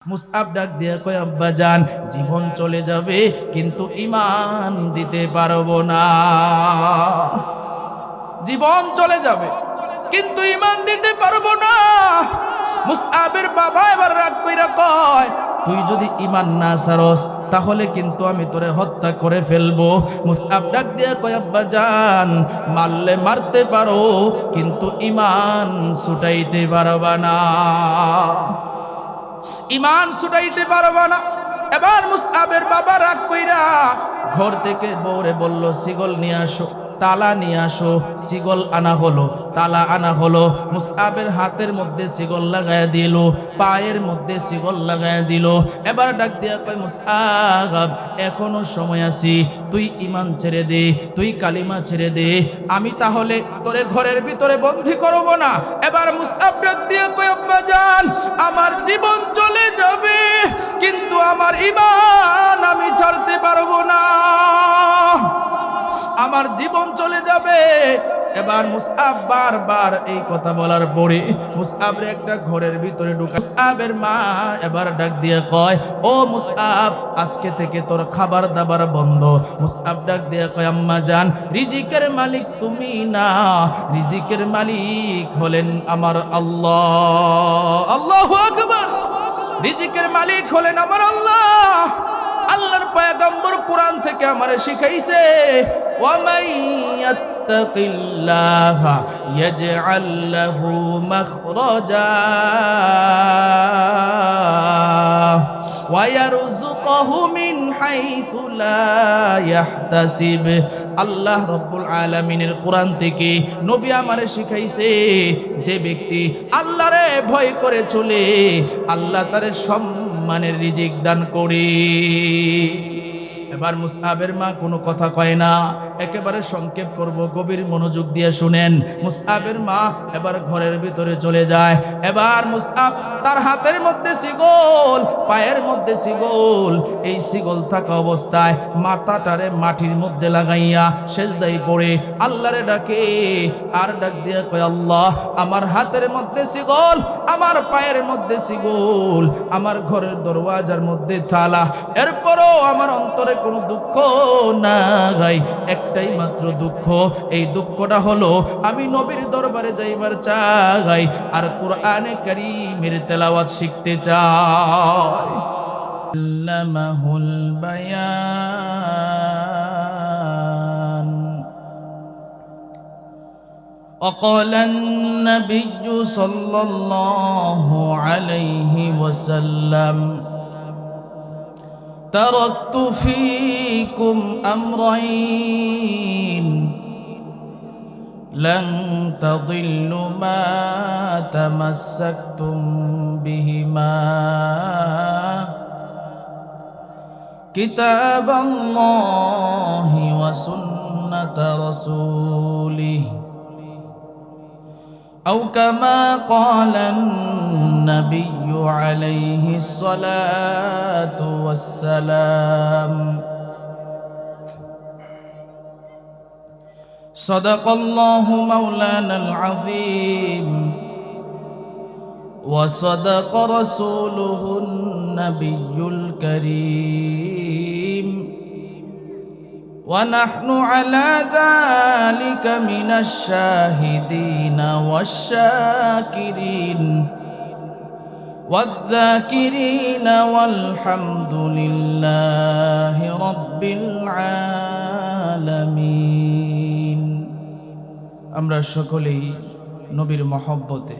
মুসআব ডাক দিয়ে কয়, আব্বাজান জীবন চলে যাবে কিন্তু ঈমান দিতে পারবো না। জীবন চলে যাবে কিন্তু ঈমান দিতে পারবো না। মুসআবের বাবা এবার রাগ কইরা কয়, তুই যদি ঈমান না ছাড়স তাহলে কিন্তু আমি তোরে হত্যা করে ফেলবো। মুসআব ডাক দিয়ে কয়, আব্বাজান মারলে মারতে পারো কিন্তু ঈমান ছুটাইতে পারবা না, ঈমান ছুটাইতে পারবা না। এবার মুসআবের বাবা রাগ কইরা ঘর থেকে বউরে বলল, শিকল নিয়ে আসো, তালা নিয়ে আসো। শিকল আনা হলো, তালা আনা হলো। মুসআবের হাতের মধ্যে শিকল লাগায় দিল, পায়ের মধ্যে শিকল লাগায় দিল। এবার ডাক দিয়া কয়, মুসআব এখনো সময় আছে, তুই ঈমান ছেড়ে দে, তুই কালিমা ছেড়ে দে, আমি তাহলে তোরে ঘরের ভিতরে বন্দী করব না। এবার মুসআব ডাক দিয়া কয়, আব্বাজান আমার জীবন চলে যাবে কিন্তু আমার ঈমান আমি ছাড়তে পারবো না, আমার জীবন চলে যাবে। এবার মুসআব বারবার এই কথা বলার পরে মুসআবের একটা ঘরের ভিতরে ঢুকা। মুসআবের মা এবার ডাক দিয়ে কয়, ও মুসআব আজকে থেকে তোর খাবার দাবার বন্ধ। মুসআব ডাক দিয়ে কয়, আম্মা জান রিজিকের মালিক তুমি না, রিজিকের মালিক হলেন আমার আল্লাহ। আল্লাহু আকবার। রিজিকের মালিক হলেন আমার আল্লাহ। আল্লাহর পয়গম্বর কোরআন থেকে আমারে শিখাইছে, ওয়া মাইয়াত্তাকিল্লাহা ইয়াজআল লাহু মাখরাজা ওয়া ইয়ারযুকুহু মিন হাইসু লা ইয়াহতাসিব। আল্লাহ রব্বুল আলামিনের কোরআন থেকে নবী আমারে শিখাইছে, যে ব্যক্তি আল্লাহরে ভয় করে চলে আল্লাহ তারে সম্মানের রিজিক দান করে। এবার মুসআবের মা কোনো কথা কয় না, একেবারে সংক্ষেপ করব, গভীর মনোযোগ দিয়ে শুনেন। মুসআবের মা এবার ঘরের ভিতরে চলে যায়। এবার মুসআব তার হাতের মধ্যে শিকল, পায়ের মধ্যে শিকল, এই শিকল থাকা অবস্থায় মাথাটারে মাটির মধ্যে লাগাইয়া সেজদায় পড়ে আল্লাহরে ডাকে। আর ডাক দিয়ে কয়, আল্লাহ আমার হাতের মধ্যে শিকল, আমার পায়ের মধ্যে শিকল, আমার ঘরের দরওয়াজার মধ্যে তালা, এরপরও আমার অন্তরে কোনো দুঃখ নাই, একটাই মাত্র দুঃখ। এই দুঃখটা হলো আমি নবীর দরবারে যাইবার চাই আর কোরআনে কারীমের তেলাওয়াত শিখতে চাই। আল্লামাহুল বায়ান। وقال النبي صلى الله عليه وسلم تركت فيكم أمرين لن تضلوا ما تمسكتم بهما كتاب الله وسنة رسوله أو كما قال النبي عليه الصلاة والسلام صدق الله مولانا العظيم وصدق رسوله النبي الكريم ونحن على ذلك من الشاهدين والشاكرين والذاكرين والحمد لله رب العالمين। আমরা সকলেই নবীর মহব্বতে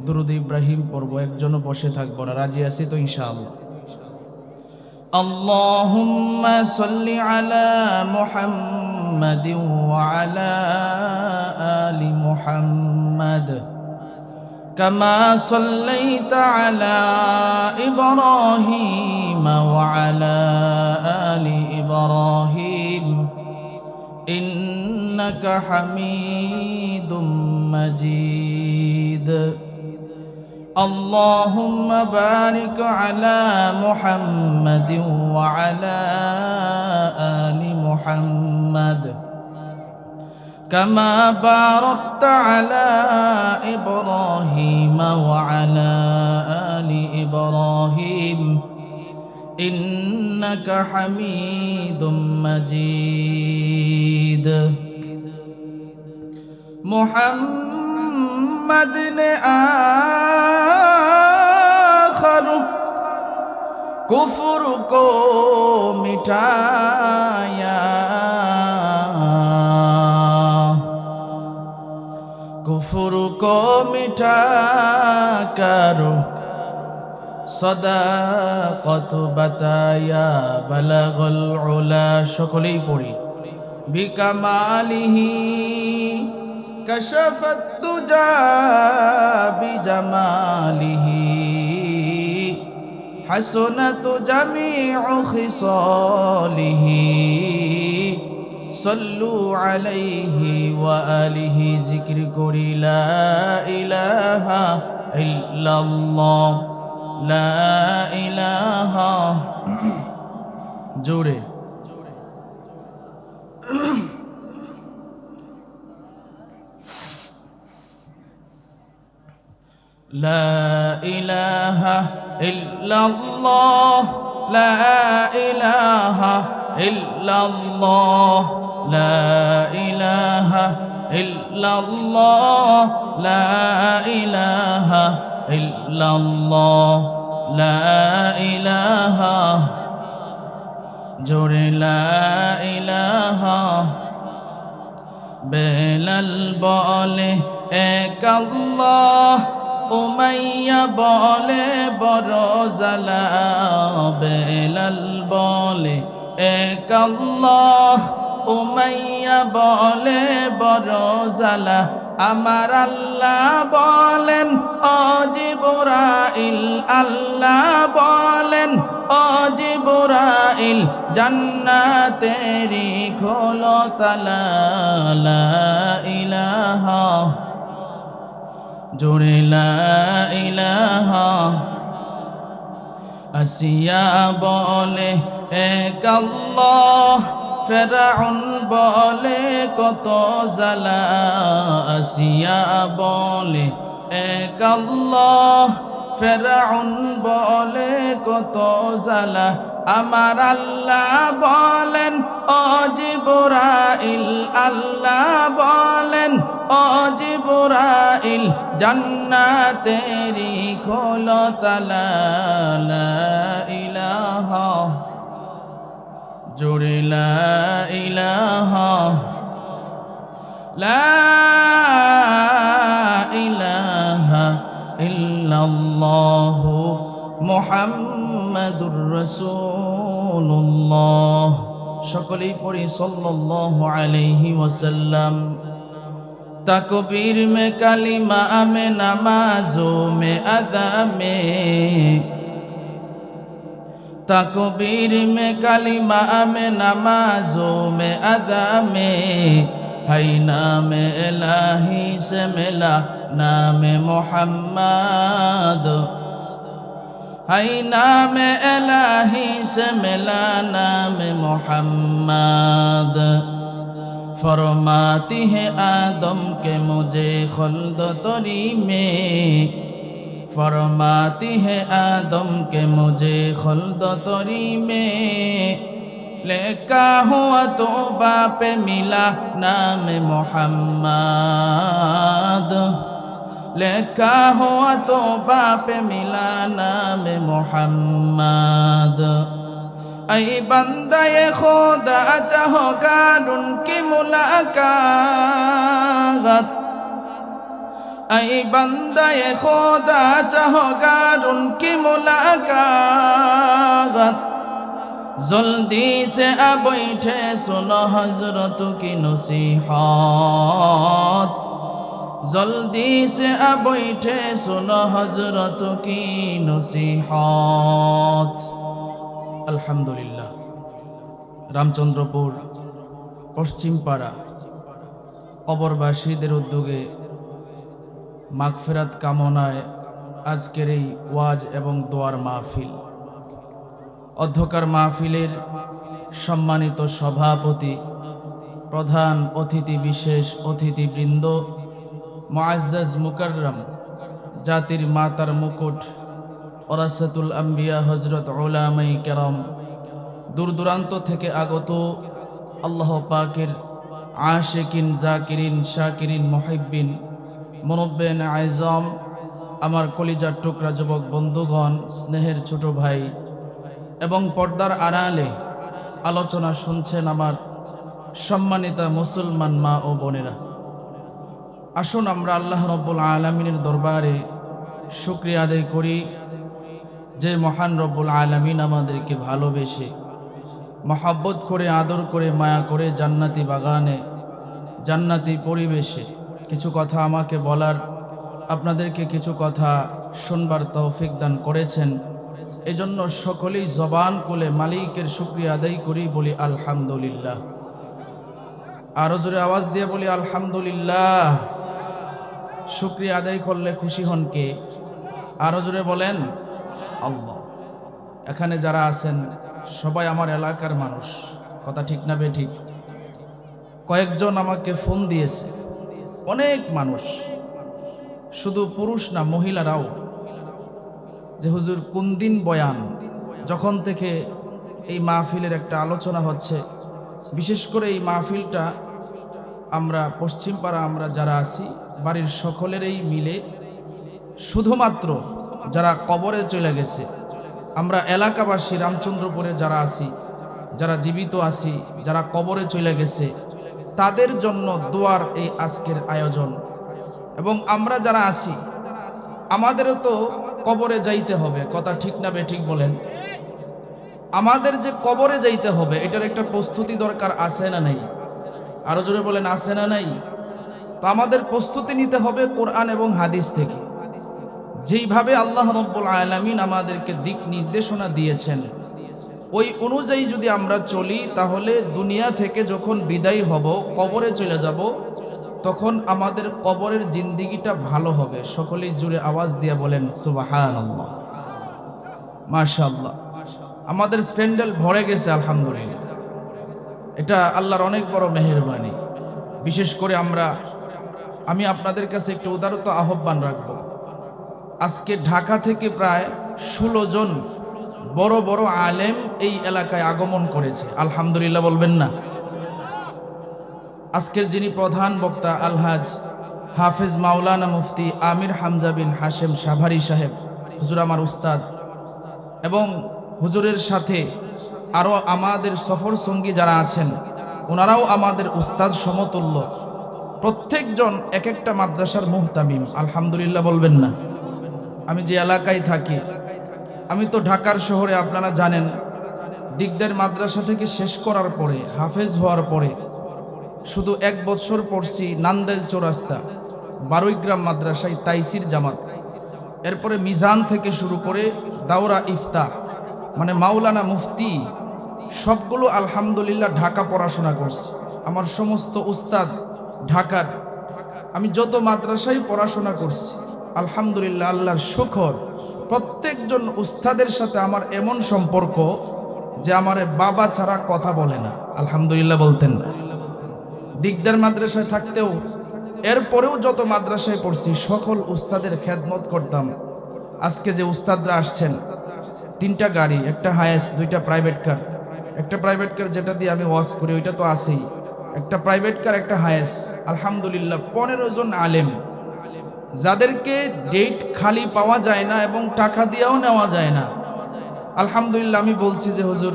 দুরূদ ইব্রাহিম পড়ব, একজনও বসে থাকবো না, রাজি আছি তো ইনশাআল্লাহ? اللهم صل على محمد وعلى آل محمد كما صليت على إبراهيم وعلى آل إبراهيم إنك حميد مجيد। اللهم بارك على محمد وعلى آل محمد كما باركت على إبراهيم وعلى آل إبراهيم إنك حميد مجيد محمد آخر कुफ्र को मिटाया कुफ्र को मिटा कर सदाकत बताया बलगल उला সকলেই পড়ি बिकमालिही कशफत तुजा बिजमालिही حسنت جميع خصاله صلوا عليه وآله ذكر করি لا إله إلا الله لا إله জোরে لا إله إلا الله لا إله إلا الله لا إله إلا الله لا إله إلا الله لا إله جور لا إله বেলাল বলে এক আল্লাহ উমাইয়া বলে বড় জালা বেলাল বলে এক আল্লাহ উমাইয়া বলে বড় জালা আমার আল্লাহ বলেন ও জিবরাইল আল্লাহ বলেন ও জিবরাইল জান্নাতেরি খোলো তালা লা ইলাহা জোরে লা ইলাহা আসিয়া বলে এক আল্লাহ ফেরাউন বলে কত জালা আসিয়া বলে এক আল্লাহ ফেরাউন বলে কত জালা আমার আল্লাহ বলেন ও জিবরাইল আল্লাহ বলেন ও জিবরাইল জান্নাতেরি খোলো তালা লা ইলাহা জোরে লা ইলাহা লা ইলাহা ইল্লাল্লাহ মুহাম্মাদুর রাসূলুল্লাহ সকলেই পড়ি সাল্লাল্লাহু আলাইহি ওয়াসাল্লাম तकबीर में कलिमा में नमाजों में अदा में तकबीर में कलिमा में नमाजों में अदा में है नाम इलाही से मिला नाम मोहम्मद है नाम इलाही से मिला नाम मोहम्मद फरमाती है आदम के मुझे खुल्द तरी में फरमाती है आदम के मुझे खुल्द तरी में लिखा हुआ तौबा पे मिला नाम मोहम्मद लिखा हुआ तौबा पे मिला नाम मोहम्मद ऐ बंदे खुदा चाहोगा उनकी मुलाकात ऐ बंदे खुदा चाहोगा उनकी मुलाकात जल्दी से आ बैठे सुनो हजरत की नसीहत जल्दी से आ बैठे सुनो हजरत की नसीहत আলহামদুলিল্লাহ রামচন্দ্রপুর পশ্চিমপাড়া কবরবাসীদের উদ্যোগে মাগফিরাত কামনায় আজকের এই ওয়াজ এবং দোয়ার মাহফিল অধ্যকার মাহফিলের সম্মানিত সভাপতি প্রধান অতিথি, বিশেষ অতিথিবৃন্দ, মুআজ্জাজ মুকাররম, জাতির মাতার মুকুট, ওরাসাতুল আম্বিয়া হযরত উলামায়ে কেরাম, দূর দূরান্ত থেকে আগত আল্লাহ পাকের আশিকিন, জাকিরিন, শাকিরিন, মুহিব্বিন, মুনব্বিন আযম, আমার কলিজার টুকরা যুবক বন্ধুগণ, স্নেহের ছোট ভাই এবং পর্দার আড়ালে আলোচনা শুনছেন আমার সম্মানিতা মুসলমান মা ও বোনেরা, আসুন আমরা আল্লাহ রব্বুল আলামিনের দরবারে শুকরিয়া আদায় করি যে মহান রব্বুল আলামিন আমাদেরকে ভালোবেসে, মহব্বত করে, আদর করে, মায়া করে জান্নাতি বাগানে, জান্নাতি পরিবেশে কিছু কথা আমাকে বলার, আপনাদেরকে কিছু কথা শুনবার তৌফিক দান করেছেন। এজন্য সকলেই জবান খুলে মালিকের শুকরিয়া আদায় করি, বলি আলহামদুলিল্লাহ। আরো জোরে আওয়াজ দিয়ে বলি আলহামদুলিল্লাহ। শুকরিয়া আদায় করলে খুশি হন কে? আরো জোরে বলেন আল্লাহ। এখানে যারা আছেন সবাই আমার এলাকার মানুষ, কথা ঠিক না বেঠিক? কয়েকজন আমাকে ফোন দিয়েছে, অনেক মানুষ, শুধু পুরুষ না মহিলারাও, যে হুজুর কোন দিন বয়ান, যখন থেকে এই মাহফিলের একটা আলোচনা হচ্ছে, বিশেষ করে এই মাহফিলটা আমরা পশ্চিমপাড়া আমরা যারা আছি বাড়ির সকলেরই মিলে, শুধুমাত্র যারা কবরে চলে গেছে, আমরা এলাকাবাসী রামচন্দ্রপুরে যারা আছি, যারা জীবিত আছি, যারা কবরে চলে গেছে, তাদের জন্য দোয়ার এই আজকের আয়োজন। এবং আমরা যারা আছি আমাদেরও তো কবরে যাইতে হবে, কথা ঠিক না বেঠিক বলেন? আমাদের যে কবরে যাইতে হবে এটার একটা প্রস্তুতি দরকার, আছে না নাই? আরো জোরে বলেন আছে না নাই? তো আমাদের প্রস্তুতি নিতে হবে কোরআন এবং হাদিস থেকে। যেইভাবে আল্লাহ রাব্বুল আলামিন আমাদেরকে দিক নির্দেশনা দিয়েছেন, ওই অনুযায়ী যদি আমরা চলি, তাহলে দুনিয়া থেকে যখন বিদায় হব, কবরে চলে যাব, তখন আমাদের কবরের জিন্দেগিটা ভালো হবে। সকলেই জুড়ে আওয়াজ দিয়ে বলেন সুবহানাল্লাহ, মাশাআল্লাহ। আমাদের স্প্যান্ডেল ভরে গেছে আলহামদুলিল্লাহ, এটা আল্লাহর অনেক বড় মেহেরবানি। বিশেষ করে আমি আপনাদের কাছে একটু উদারত আহ্বান রাখব। আজকে ঢাকা থেকে প্রায় 16 জন বড় বড় আলেম এই এলাকায় আগমন করেছে, আলহামদুলিল্লাহ বলবেন না? আজকের যিনি প্রধান বক্তা আলহাজ হাফেজ মাওলানা মুফতি আমির হামজা বিন হাশেম সাভারি সাহেব, হুজুর আমার উস্তাদ, এবং হুজুরের সাথে আরও আমাদের সফর সঙ্গী যারা আছেন, ওনারাও আমাদের উস্তাদ সমতুল্য। প্রত্যেকজন এক একটা মাদ্রাসার মুহতামিম, আলহামদুলিল্লাহ বলবেন না? আমি যে এলাকায় থাকি, আমি তো ঢাকার শহরে, আপনারা জানেন, দিকদার মাদ্রাসা থেকে শেষ করার পরে, হাফেজ হওয়ার পরে শুধু 1 বছর পড়ছি নান্দেল চৌরাস্তা 12 গ্রাম মাদ্রাসায় তাইসির জামাত। এরপরে মিজান থেকে শুরু করে দাওরা ইফতা, মানে মাওলানা মুফতি, সবগুলো আলহামদুলিল্লাহ ঢাকা পড়াশোনা করছি। আমার সমস্ত উস্তাদ ঢাকার। আমি যত মাদ্রাসায় পড়াশোনা করছি, আলহামদুলিল্লাহ, আল্লাহর শুকর, প্রত্যেকজন উস্তাদের সাথে আমার এমন সম্পর্ক যে আমার বাবা ছাড়া কথা বলে না, আলহামদুলিল্লাহ বলতেন না। দিকদার মাদ্রাসায় থাকতেও, এরপরেও যত মাদ্রাসায় পড়ছি, সকল উস্তাদের খেদমত করতাম। আজকে যে উস্তাদরা আসছেন, 3টা গাড়ি, একটা হায়েস, 2টা প্রাইভেট কার। একটা প্রাইভেট কার যেটা দিয়ে আমি ওয়াজ করি ওইটা তো আছেই, একটা প্রাইভেট কার, একটা হায়েস, আলহামদুলিল্লাহ 15 জন আলেম, যাদেরকে ডেট খালি পাওয়া যায় না এবং টাকা দিয়েও নেওয়া যায় না। আলহামদুলিল্লাহ আমি বলছি যে হুজুর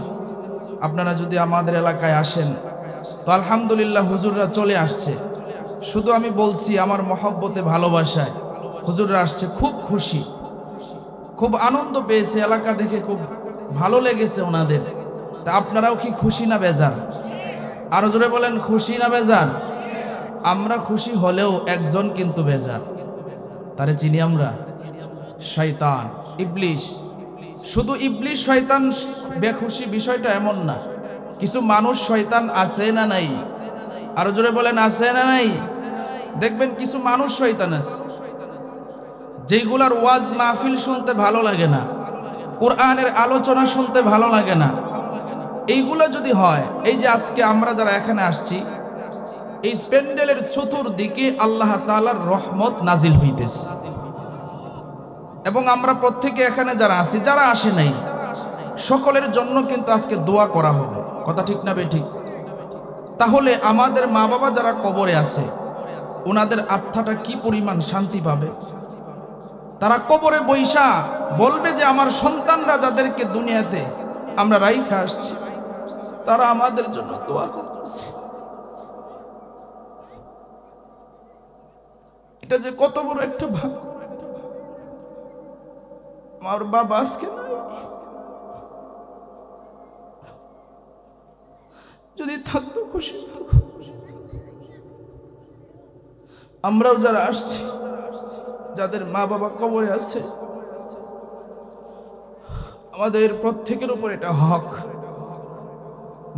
আপনারা যদি আমাদের এলাকায় আসেন, তো আলহামদুলিল্লাহ হুজুররা চলে আসছে। শুধু আমি বলছি আমার মহব্বতে, ভালোবাসায় হুজুররা আসছে, খুব খুশি, খুব আনন্দ পেয়েছে, এলাকা দেখে খুব ভালো লেগেছে ওনাদের। তা আপনারাও কি খুশি না বেজার? আরো জোরে বলেন খুশি না বেজার? আমরা খুশি হলেও একজন কিন্তু বেজার, তারে চিনি আমরা, শয়তান, ইবলিশ। শুধু ইবলিশ শয়তান বেখুশি বিষয়টা এমন না, কিছু মানুষ শয়তান আছে না নাই? আরো জোরে বলেন আছে না নাই? দেখবেন কিছু মানুষ শয়তান আছে, যেগুলার ওয়াজ মাহফিল শুনতে ভালো লাগে না, কোরআনের আলোচনা শুনতে ভালো লাগে না। এইগুলো যদি হয়, এই যে আজকে আমরা যারা এখানে আসছি, এই প্যান্ডেলের চতুর্দিকে আল্লাহ তাআলার রহমত নাজিল হইতেছে। এবং আমরা প্রত্যেকে এখানে যারা আছি, যারা আসে নাই, সকলের জন্য কিন্তু আজকে দোয়া করা হবে। কথা ঠিক না বেঠিক? তাহলে আমাদের মা বাবা যারা কবরে আছে, ওনাদের আত্মাটা কি পরিমাণ শান্তি পাবে। তারা কবরে বৈশা বলবে যে আমার সন্তানরা যাদেরকে দুনিয়াতে আমরা রাইখা আসছি, তারা আমাদের জন্য দোয়া করতেছে। এটা যে কত বড় একটা ভাগ্য। আমার বাবা আজকে যদি থাকতো খুশি থাকতো। আমরাও যারা আসছি, যাদের মা বাবা কবরে আছে, আমাদের প্রত্যেকের উপর এটা হক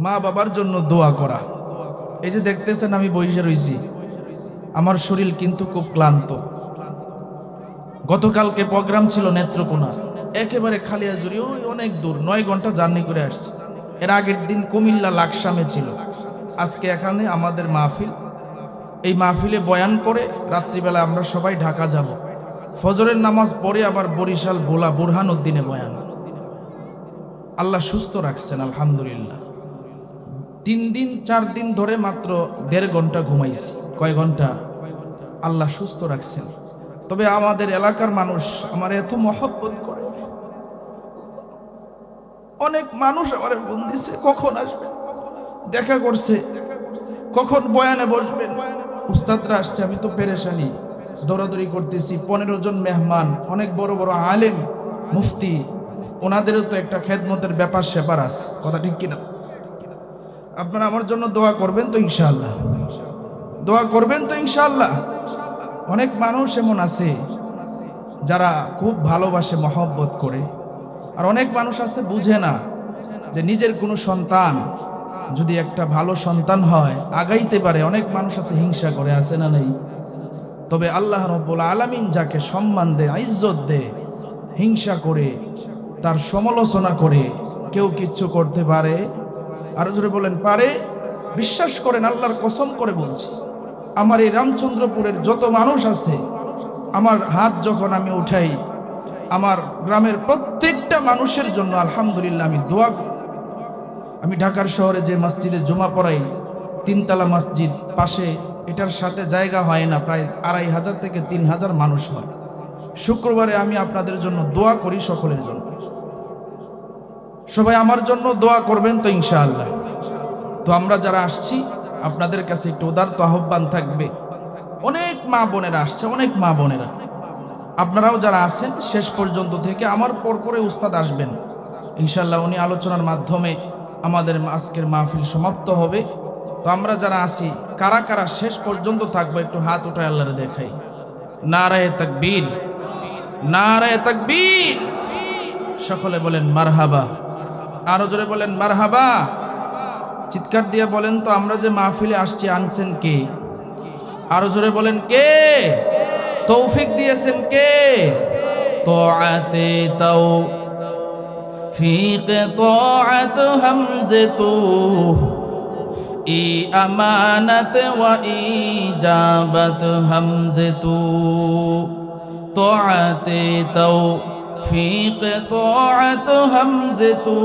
মা বাবার জন্য দোয়া করা। এই যে দেখতেছেন আমি বসে রয়েছি, আমার শরীর কিন্তু খুব ক্লান্ত। গতকালকে প্রোগ্রাম ছিল নেত্রকোনা, একেবারে খালিয়াজুরি, ওই অনেক দূর, 9 ঘন্টা জার্নি করে আসছি। এর আগের দিন কুমিল্লা লাকসামে ছিল, আজকে এখানে আমাদের মাহফিল। এই মাহফিলে বয়ান করে রাত্রিবেলা আমরা সবাই ঢাকা যাব। ফজরের নামাজ পড়ে আবার বরিশাল ভোলা বুরহানুদ্দিনে বয়ান। আল্লাহ সুস্থ রাখছেন আলহামদুলিল্লাহ। 3 দিন 4 দিন ধরে মাত্র 1.5 ঘন্টা ঘুমাইছি। কয় ঘন্টা? আল্লাহ সুস্থ রাখছেন। তবে আমাদের এলাকার মানুষ আমার এত মহব্বত করে। অনেক মানুষ আমার ফোন দিছে, কখন আসবেন, দেখা করছে, কখন বয়ানে বসবেন। উস্তাদরা আসছে, আমি তো পেরেশানি, দৌড়াদৌড়ি করতেছি। 15 জন মেহমান, অনেক বড় বড় আলেম, মুফতি, ওনাদেরও তো একটা খেদমতের ব্যাপার স্যাপার আছে। কথা ঠিক কিনা? আপনারা আমার জন্য দোয়া করবেন তো ইনশাআল্লাহ? দোয়া করবেন তো ইনশাআল্লাহ? অনেক মানুষ এমন আছে যারা খুব ভালোবাসে, মহব্বত করে। আর অনেক মানুষ আছে বুঝে না যে নিজের কোনো সন্তান যদি একটা ভালো সন্তান হয়, আগাইতে পারে। অনেক মানুষ আছে হিংসা করে, আছে না নেই? তবে আল্লাহ রাব্বুল আলামিন যাকে সম্মান দেয়, ইজ্জত দেয়, হিংসা করে, তার সমালোচনা করে কেউ কিচ্ছু করতে পারে? আরো জোরে বলেন, পারে? বিশ্বাস করেন, আল্লাহর কসম করে বলছি, আমার এই রামচন্দ্রপুরের যত মানুষ আছে, আমার হাত যখন আমি উঠাই, আমার গ্রামের প্রত্যেকটা মানুষের জন্য আলহামদুলিল্লাহ আমি দোয়া করি। আমি ঢাকার শহরে যে মসজিদে জুমা পড়াই, 3 তলা মসজিদ, পাশে এটার সাথে জায়গা হয় না, প্রায় 2500 থেকে 3000 মানুষ হয়। শুক্রবারে আমি আপনাদের জন্য দোয়া করি, সকলের জন্য। সবাই আমার জন্য দোয়া করবেন তো ইনশাআল্লাহ? তো আমরা যারা আসছি, আপনাদের কাছে একটু উদারত আহ্বান থাকবে। অনেক মা বোনেরা আসছে, অনেক মা বোনেরা, আপনারাও যারা আছেন শেষ পর্যন্ত থেকে, আমার পরপরে উস্তাদ আসবেন ইনশাআল্লাহ। উনি আলোচনার মাধ্যমে আমাদের আজকের মাহফিল সমাপ্ত হবে। তো আমরা যারা আছি, কারা কারা শেষ পর্যন্ত থাকবো, একটু হাত উঠায় আল্লাহরে দেখাই। নারায়ে তাকবীর, নারায়ে তাকবীর। সকলে বলেন মারহাবা। আরো জোরে বলেন মারহাবা। চিৎকার দিয়ে বলেন তো, আমরা যে মাহফিলে আসছি আনছেন কে? আরো জোরে বলেন, কে তৌফিক দিয়েছেন? কে? তোআতে তৌফিক তোআত হামজতু ই আমানত ওয়া ইজাবত হামজতু। তোআতে তৌফিক তোআত হামজতু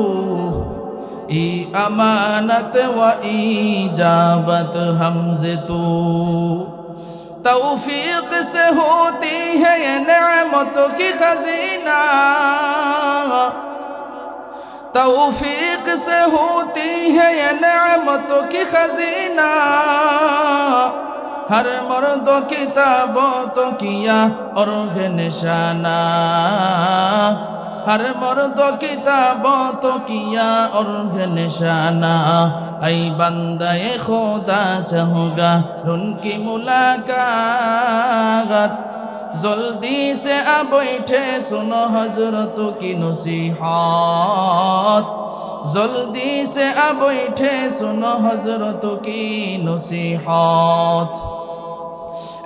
ই আমানত ওয়া ইজাবত হামজতু। तौफीक से होती है ये नेमतों की खजीना, तौफीक से होती है ये नेमतों की खजीना। हर मर्दों की ताबों तो किया और है निशाना, हर मर्दों की ताबों तो किया और है निशाना। ऐ बंदे खुदा चाहूँगा उनकी मुलाकात, जल्दी से अब बैठे सुनो हजरतों की नसीहत, जल्दी से अब बैठे सुनो हजरतों की नसीहत।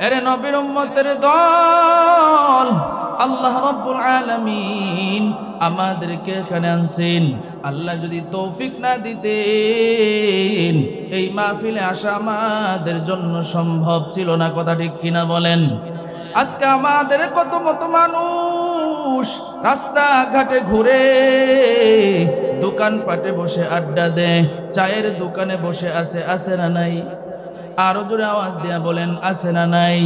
এরে নবীর উম্মতের দল, আল্লাহ রাব্বুল আলামিন আমাদেরকে এখানে আনছেন। আল্লাহ যদি তৌফিক না দিতেন এই মাহফিলে আসা আমাদের জন্য সম্ভব ছিল না। কথা ঠিক কিনা বলেন? আজকে আমাদের কত মতো মানুষ রাস্তাঘাটে ঘুরে, দোকানপাটে বসে আড্ডা দেয়, চায়ের দোকানে বসে আছে না নাই? আরো জোরে আওয়াজ দিয়া বলেন, আছে না নাই?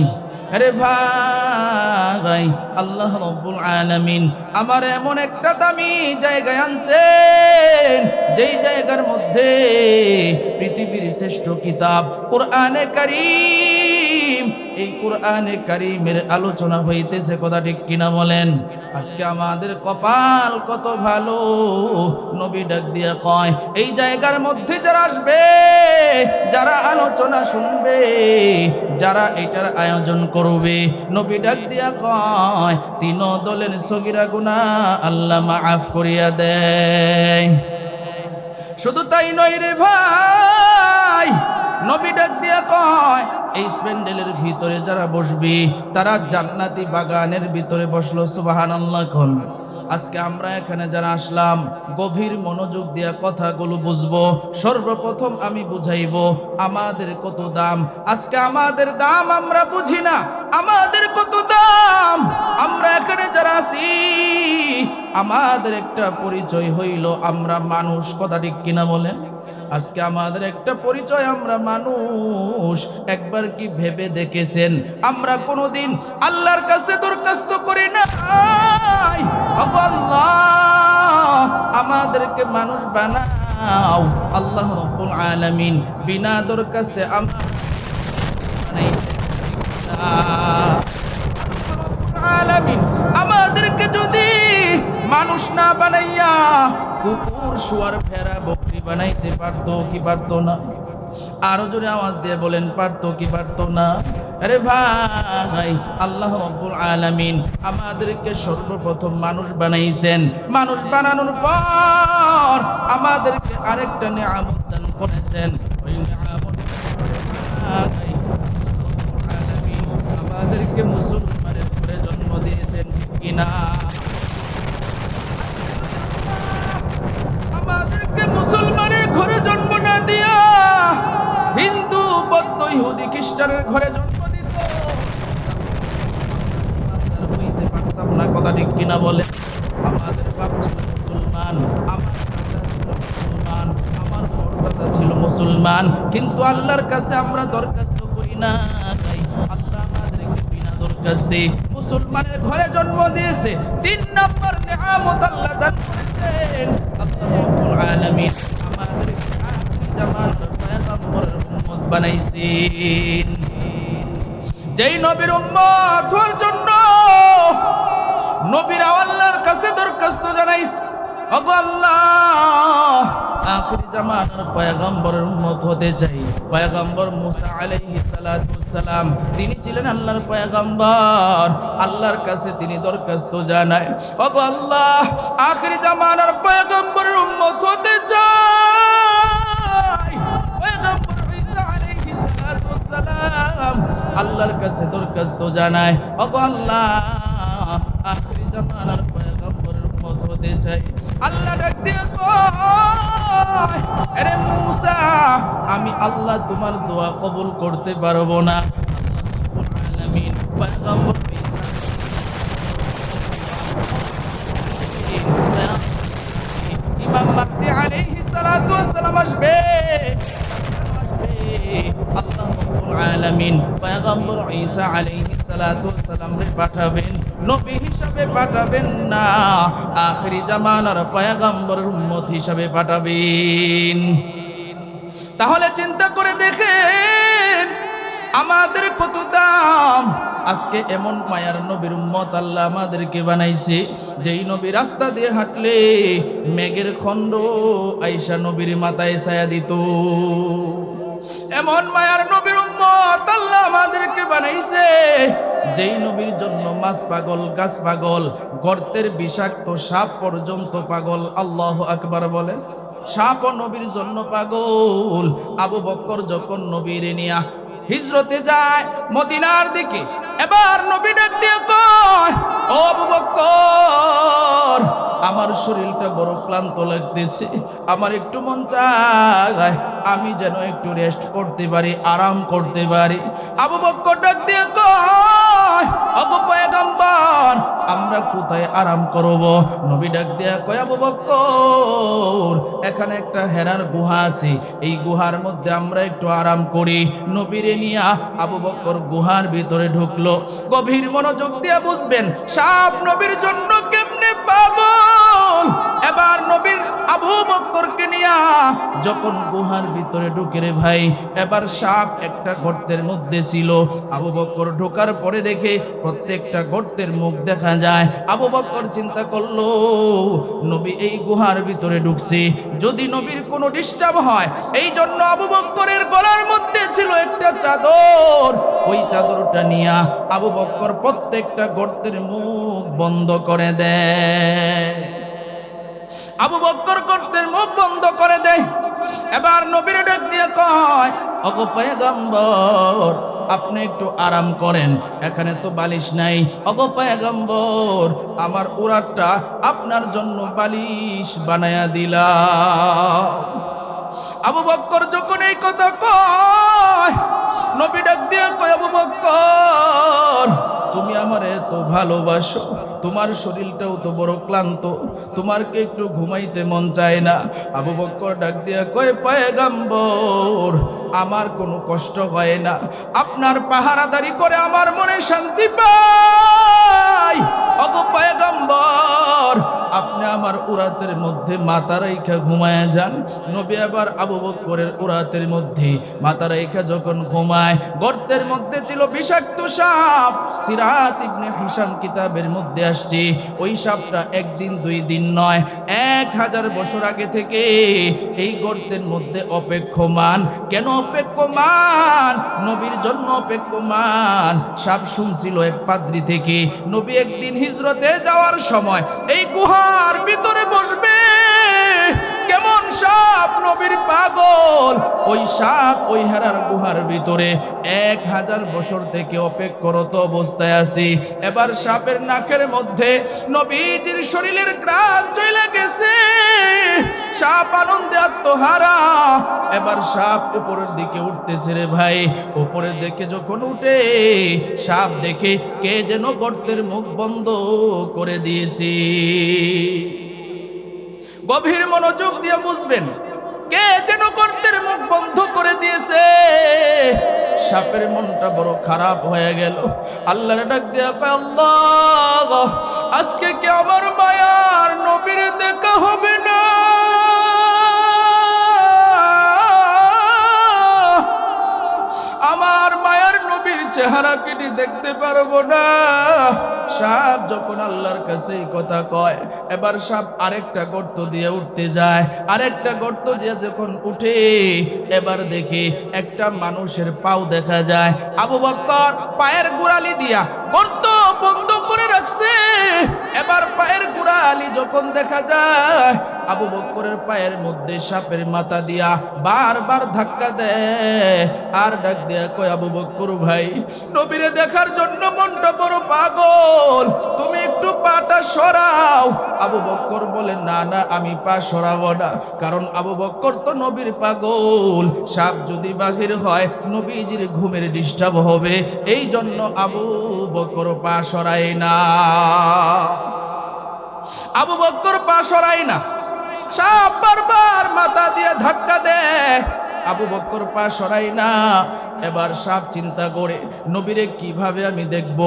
আরে ভাই, আল্লাহ রাব্বুল আলামিন আমার এমন একটা দামি জায়গায় আনছেন, যেই জায়গার মধ্যে পৃথিবীর শ্রেষ্ঠ কিতাব কোরআনে কারীম, এই কোরআনে কারীমের আলোচনা হইতেছে। কথা ঠিক কিনা বলেন? আজকে আমাদের কপাল কত ভালো। নবী ডাক দিয়া কয়, এই জায়গার মধ্যে যারা আসবে, যারা আলোচনা শুনবে, যারা এটার আয়োজন করবে, নবী ডাক দিয়া কয় তিন দলের সগীরা গুনাহ আল্লাহ মাফ করিয়া দেয়। শুধু তাই নয় রে ভাই, নবী ডাক দিয়া কয় এই প্যান্ডেলের ভিতরে যারা বসবে তারা জান্নাতি বাগানের ভিতরে বসলো। সুবহানাল্লাহ। কোন আজকে আমরা এখানে যারা আসলাম গভীর মনোযোগ দিয়া কথাগুলো বুঝবো। সর্বপ্রথম আমি বুঝাইবো আমাদের কত দাম। আজকে আমাদের দাম আমরা বুঝি না, আমাদের কত দাম। আমরা এখানে যারা আছি আমাদের একটা পরিচয় হইল আমরা মানুষ। কথা ঠিক কিনা বলেন? আজকে আমাদের একটা পরিচয় আমরা মানুষ। একবার কি ভেবে দেখেছেন আমরা কোনোদিন আল্লাহর কাছে দরখাস্ত করি না, আল্লাহ আমাদেরকে মানুষ বানাও? আল্লাহ রাব্বুল আলামিন বিনা দরখাস্তে আমাদেরকে যদি মানুষ না বানাইয়া কুকুর, শুয়ার, ভেড়া, বকরি বানাইতে পারতো কি পারতো না? আরো জোরে আওয়াজ দিয়ে বলেন, পারতো কি পারতো না? আরে ভাই, আল্লাহ রাব্বুল আলামিন আমাদেরকে সর্বপ্রথম মানুষ বানাইছেন। মানুষ বানানোর পর আমাদেরকে আরেকটা নিয়ামত দান করেছেন। ওই নিয়ামত আমাদেরকে মুসলমানের ঘরে জন্ম দিয়েছেন। ঠিক কিনা? আমাদেরকে মুসলমানের ঘরে জন্ম না দিয়া হিন্দু, বৌদ্ধ, ইহুদি, খ্রিস্টানের ঘরে জন্ম দিত, হইতে পারতাম না। কথা ঠিক কিনা বলে? আমাদের বাপ ছিল মুসলমান, আমার দাদা ছিল মুসলমান, আমার পরদাদা ছিল মুসলমান, কিন্তু আল্লাহর কাছে আমরা দরখাস্ত করি না। আল্লাহ আমাদেরকে বিনা দরখাস্তে মুসলমানের ঘরে জন্ম দিয়েছে। 3 নম্বর নিয়ামত আল্লাহ দান করেছেন। আল্লাহ রাব্বুল আলামিন আমাদেরকে আখির জামানার পয়গম্বরের উম্মত বানাইছেন। যেই নবীর উম্মত হওয়ার জন্য নবীরা আল্লাহর কাছে দরখাস্ত জানাইছে, ওগো আল্লাহ আখির জামানার পয়গম্বরের উম্মত হতে চাই। পয়গম্বর মুসা আলাইহিস সালাতু ওয়াস সালাম তিনি ছিলেন আল্লাহর পয়গম্বর। আল্লাহর কাছে তিনি দরখাস্ত জানায়, ওগো আল্লাহ আখির জামানার পয়গম্বরের উম্মত হতে চাই। পয়গম্বর ঈসা আলাইহিস সালাতু ওয়াস সালাম আল্লাহর কাছে দরখাস্ত জানায়, ওগো আল্লাহ আখির জামানার পয়গম্বরের উম্মত হতে চাই। আল্লাহ ডাক দিয়ে কয়, আরে মুসা আমি আল্লাহ তোমার দোয়া কবুল করতে পারবো না। আল্লাহ রাব্বুল আলামিন পয়গম্বর ঈসা ইমাম মাহদি আলাইহিস সালাতু ওয়াস সালাম আসবে। আল্লাহ রাব্বুল আলামিন পয়গম্বর ঈসা আলাইহিস সালাতু ওয়াস সালাম রে পাঠাবেন, নবী হিসাবে পাঠাবেন না, আখিরি জামানার পয়গম্বরের উম্মত হিসাবে পাঠাবেন। তাহলে চিন্তা করে দেখেন আমাদের কত দাম। আজকে এমন মায়ার নবীর উম্মত আল্লাহ আমাদেরকে বানাইছে, যেই নবী রাস্তা দিয়ে হাঁটলে মেঘের খণ্ড আয়েশা নবীর মাথায় ছায়া দিত। এমন মায়ার নবীর উম্মত আল্লাহ আমাদেরকে বানাইছে, যেই নবীর জন্য মাছ পাগল, গাছ পাগল, গর্তের বিষাক্ত সাপ পর্যন্ত পাগল। আল্লাহু আকবার বলেন। সাপ নবীর জন্য পাগল। আবু বকর যখন নবীর নিয়া হিজরতে যায় মদিনার দিকে, এবার নবী ডাক দিয়ে কয়, ও আবু বকর আমার শরীরটা বড় ক্লান্ত লাগতেছে, আমার একটু মন চায় আমি যেন একটু রেস্ট করতে পারি, আরাম করতে পারি। আবু বকর ডাক দিয়ে কয়, ওগো পয়গম্বর, আমরা কোথায় আরাম করব? নবী ডাক দিয়া কয়, আবু বকর, এখানে একটা হেরার গুহা আছে, এই গুহার মধ্যে আমরা একটু আরাম করি। নবীরে নিয়া আবু বকর গুহার ভিতরে ঢুকলো। গভীর মনোযোগ দিয়ে বুঝবেন, সাপ নবীর জন্য কেমনে পাগল। এবার নবীর আবু বকরকে নিয়া যখন গুহার ভিতরে ঢুকে রে ভাই, এবার সাপ একটা গর্তের মধ্যে ছিল। আবু বকর ঢোকার পরে দেখে প্রত্যেকটা গর্তের মুখ দেখা যায়। আবু বকর চিন্তা করলো, নবী এই গুহার ভিতরে ঢুকছে, যদি নবীর কোনো ডিস্টার্ব হয়, এই জন্য আবু বকরের গলার মধ্যে ছিল একটা চাদর। ওই চাদরটা নিয়া আবু বকর প্রত্যেকটা গর্তের মুখ বন্ধ করে দেয়। আবু বকর গর্তের মুখ বন্ধ করে দেয়। এবার নবীর ডাক দিয়ে কয়, ওগো পয়গম্বর, আপনি একটু আরাম করেন, এখানে তো বালিশ নাই। ওগো পয়গম্বর, আমার উরাতটা আপনার জন্য বালিশ বানায়া দিলাম। আবু বকর যখন এই কথা কয়, নবী ডাক দিয়ে কয়, আবু বকর, তুমি আমার এত ভালোবাসো, তোমার শরীরটাও তো বড় ক্লান্ত, তোমার কি একটু ঘুমাইতে মন চায় না? আবু বকর ডাক দিয়া কয়, পয়গম্বর, আমার কোনো কষ্ট হয় না, আপনার পাহারাদারি করে আমার মনে শান্তি পাই। ওগো পয়গম্বর, আপনি আমার উরাতের মধ্যে মাথা রাইখা ঘুমায় যান। নবী আবার আবু বকরের উরাতের মধ্যে মাথা রাইখা যখন ঘুমায়, গর্তের মধ্যে ছিল বিষাক্ত সাপ। সিরাত ইবনে হিশাম কিতাবের মধ্যে আসছে, ওই সাপটা একদিন দুই দিন নয়, 1000 বছর আগে থেকে এই গর্তের মধ্যে অপেক্ষমান। কেন অপেক্ষমান? নবীর জন্য অপেক্ষমান। সাপ শুনছিল এক পাদ্রী থেকে, নবী একদিন হিজরতে যাওয়ার সময় এই গুহার ভিতরে বসবে। কেমন সাপ? নবীর পাগল। ওই সাপ ওই হেরার গুহার ভিতরে 1000 বছর থেকে অপেক্ষারত অবস্থায় আছে। এবার সাপের নাকের মধ্যে নবীজির শরীরের ঘ্রাণ চলে গেছে। সাপ আনন্দে আত্মহারা। এবার সাপ উপরের দিকে উঠতেছে রে ভাই। উপরের দিকে যখন উঠে, সাপ দেখে কে যেন গর্তের মুখ বন্ধ করে দিয়েছে। গভীর মনোযোগ দিয়ে বুঝবেন, কে যেন গর্তের মুখ বন্ধ করে দিয়েছে। সাপের মনটা বড় খারাপ হয়ে গেল। আল্লাহর ডাক দিয়া কয়, আল্লাহ, আজকে কি আমার মায়ার নবীর দেখা হবে না? আমার মায়ার নবীর চেহারা কিনি দেখতে পারবো না। সাপ যখন আল্লাহর কাছে এই কথা কয়, এবার সাপ আরেকটা গর্ত দিয়ে উঠতে যায়। আরেকটা গর্ত দিয়ে যখন উঠে, এবার দেখি একটা মানুষের পাও দেখা যায়। আবু বকর পায়ের গোড়ালি দিয়া গর্ত বন্ধ করে রাখছে। এবার পায়ের গোড়ালি যখন দেখা যায়, আবু বকরের পায়ের মধ্যে সাপের মাথা দিয়া বারবার ধাক্কা দেয়। আর ডাক দিয়া কয়, আবু বকর ভাই, নবীরে দেখার জন্য মনটা বড় পাগল, তুমি একটু পাটা সরাও। আবু বকর বলে, না না, আমি পা সরাবো না, কারণ আবু বকর তো নবীর পাগল। সাপ যদি বাহির হয়, নবীজির ঘুমের ডিস্টার্ব হবে, এই জন্য আবু বকর পা সরায় না। আবু বকর পা সরায় না। সাপ বারবার মাথা দিয়ে ধাক্কা দেয়, আবু বকর পা সরাই না। এবার সাপ চিন্তা করে, নবীরে কিভাবে আমি দেখব।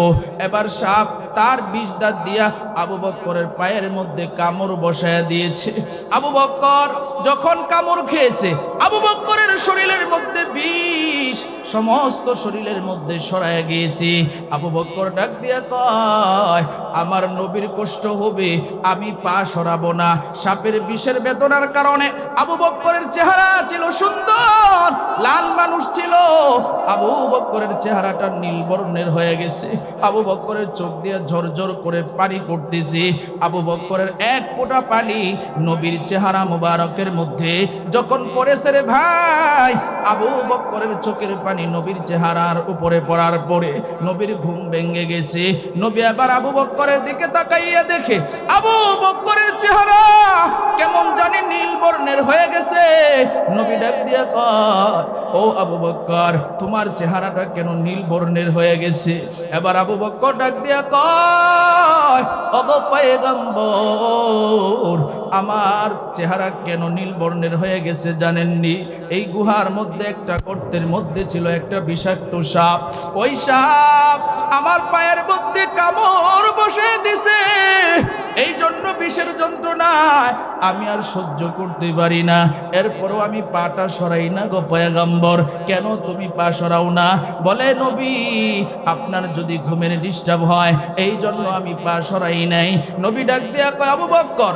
এবার সাপ তার বিষ দাঁত দিয়া আবু বকরের পায়ের মধ্যে কামড় বসায়া দিয়েছে। আবু বকর যখন কামড় খেয়েছে, আবু বকরের শরীরের মধ্যে বিষ সমস্ত শরীরের মধ্যে সরায়া গিয়েছে। আবু বকর ডাক দিয়া কয়, আমার নবীর কষ্ট হবে, আমি পা সরাবো না। সাপের বিষের বেদনার কারণে আবু বকরের চেহারা ছিল সুন্দর, লাল মানুষ ছিল। আবু বকরের চেহারাটা নীল বর্ণের হয়ে গেছে। আবু বকরের চোখ দিয়ে ঝরঝর করে পানি পড়তেছে। আবু বকরের এক ফোঁটা পানি নবীর চেহারা মুবারকের মধ্যে যখন পড়েছে রে ভাই, আবু বকরের চোখের পানি চোখখানি নবীর চেহারার উপরে পড়ার পরে নবীর ঘুম ভেঙে গেছে। নবী এবার আবু বকরের দিকে তাকাইয়া দেখে আবু বকরের চেহারা কেমন জানি নীল বর্ণের হয়ে গেছে। নবী ডাক দিয়া কয়, ও আবু বকর, তোমার চেহারাটা কেন নীল বর্ণের হয়ে গেছে? এবার আবু বকর ডাক দিয়া কয়, ওগো পয়গম্বর, আমার চেহারা কেন নীল বর্ণের হয়ে গেছে জানেননি? এই গুহার মধ্যে একটা গর্তের মধ্যে ছিল একটা বিষাক্ত সাপ। ওই সাপ আমার পায়ের মধ্যে কামড় বসে দিছে, এই জন্য বিষের যন্ত্রণায় আমি আর সহ্য করতে পারি না। এরপরও আমি পাটা সরাই না গো পয়গম্বর। কেন তুমি পা সরাও না? বলে, নবী, আপনার যদি ঘুমের ডিস্টার্ব হয় এই জন্য আমি পা সরাই নাই। নবী ডাক দিয়া কয়, আবু বকর,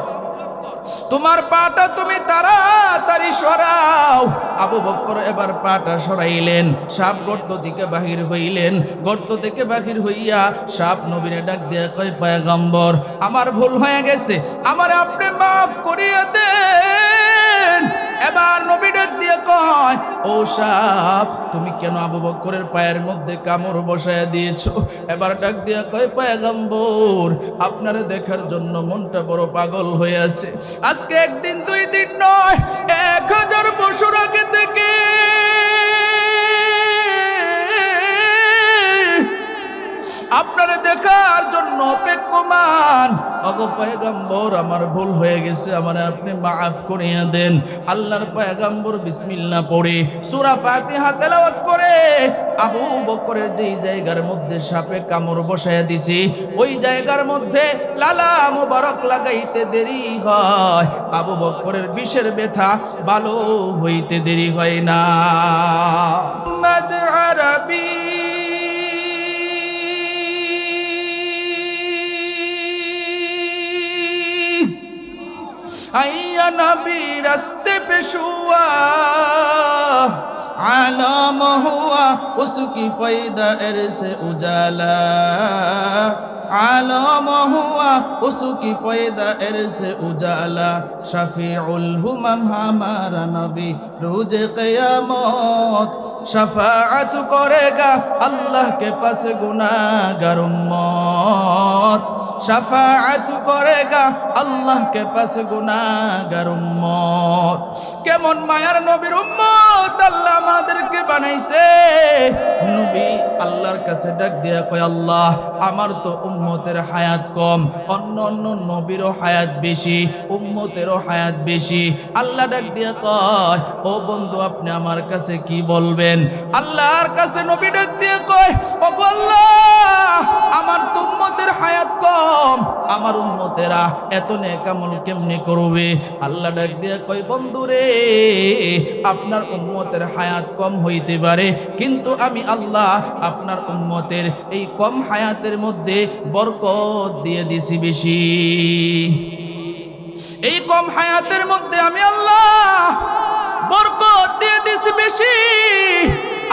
তোমার পাটা তুমি তাড়াতাড়ি সরাও। আবু বকর এবার পাটা সরাইলেন। সাপ গর্ত থেকে বাহির হইলেন। গর্ত থেকে বাহির হইয়া সাপ নবীরে ডাক দিয়া কয়, পয়গম্বর, আমার ভুল হয়ে গেছে, আমার আপনি মাফ করিয়া দেন। এবার নবী ডাক দিয়া কয়, ও সাপ, তুমি কেন আবু বকরের পায়ের মধ্যে কামড় বসায়া দিয়েছো? এবার ডাক দিয়া কয়, পয়গম্বর, আপনারে দেখার জন্য মনটা বড় পাগল হয়ে আছে। আজকে একদিন দুই দিন নয়, 1000 বছর আগে থেকে আপনারে দেখার জন্য অপেক্ষমান। ওগো পয়গম্বর, আমার ভুল হয়ে গেছে, আমারে আপনি মাফ করিয়া দেন। আল্লাহর পয়গম্বর বিসমিল্লাহ পড়ে সূরা ফাতিহা তেলাওয়াত করে আবু বকরের যেই জায়গার মধ্যে সাপে কামড় বসায়া দিছে ওই জায়গার মধ্যে লালা মুবারক লাগাইতে দেরি হয়। আবু বকরের বিষের ব্যথা ভালো হইতে দেরি হয় না। মুহাম্মদ আরবি आया नबी रास्ते पे शुआ आलम हुआ उसकी पैदाइश से उजाला आलम हुआ उसकी पैदाइश से उजाला शफीउल हुमम हमारा नबी रोज क़यामत शफाअत करेगा अल्लाह के पास गुनाहगार उम्मत शफाअत करेगा अल्लाह के पास गुनाहगार उम्मत। কেমন মায়ার নবীর উম্মত আল্লাহ আমাদেরকে বানাইছে। নবী আল্লাহর কাছে ডাক দিয়া কয়, আল্লাহ, আমার তো উম্মতের হায়াত কম, অন্য অন্য নবীরও হায়াত বেশি, উম্মতেরও হায়াত বেশি। আল্লাহ ডাক দিয়া কয়, ও বন্ধু, আপনি আমার কাছে কি বলবেন? আল্লাহর কাছে নবী ডাক দিয়া কয়, ও আল্লাহ, আমার তো উম্মতের হায়াত কম, আমার উম্মতেরা এত নেক আমল কেমনে করবে? আল্লাহ ডাক দিয়া কয়, বন্ধু রে, আপনার উম্মতের হায়াত কম হইতে পারে, কিন্তু আমি আল্লাহ আপনার উম্মতের এই কম হায়াতের মধ্যে বরকত দিয়ে দিছি বেশি। এই কম হায়াতের মধ্যে আমি আল্লাহ বরকত দিয়ে দিছি বেশি।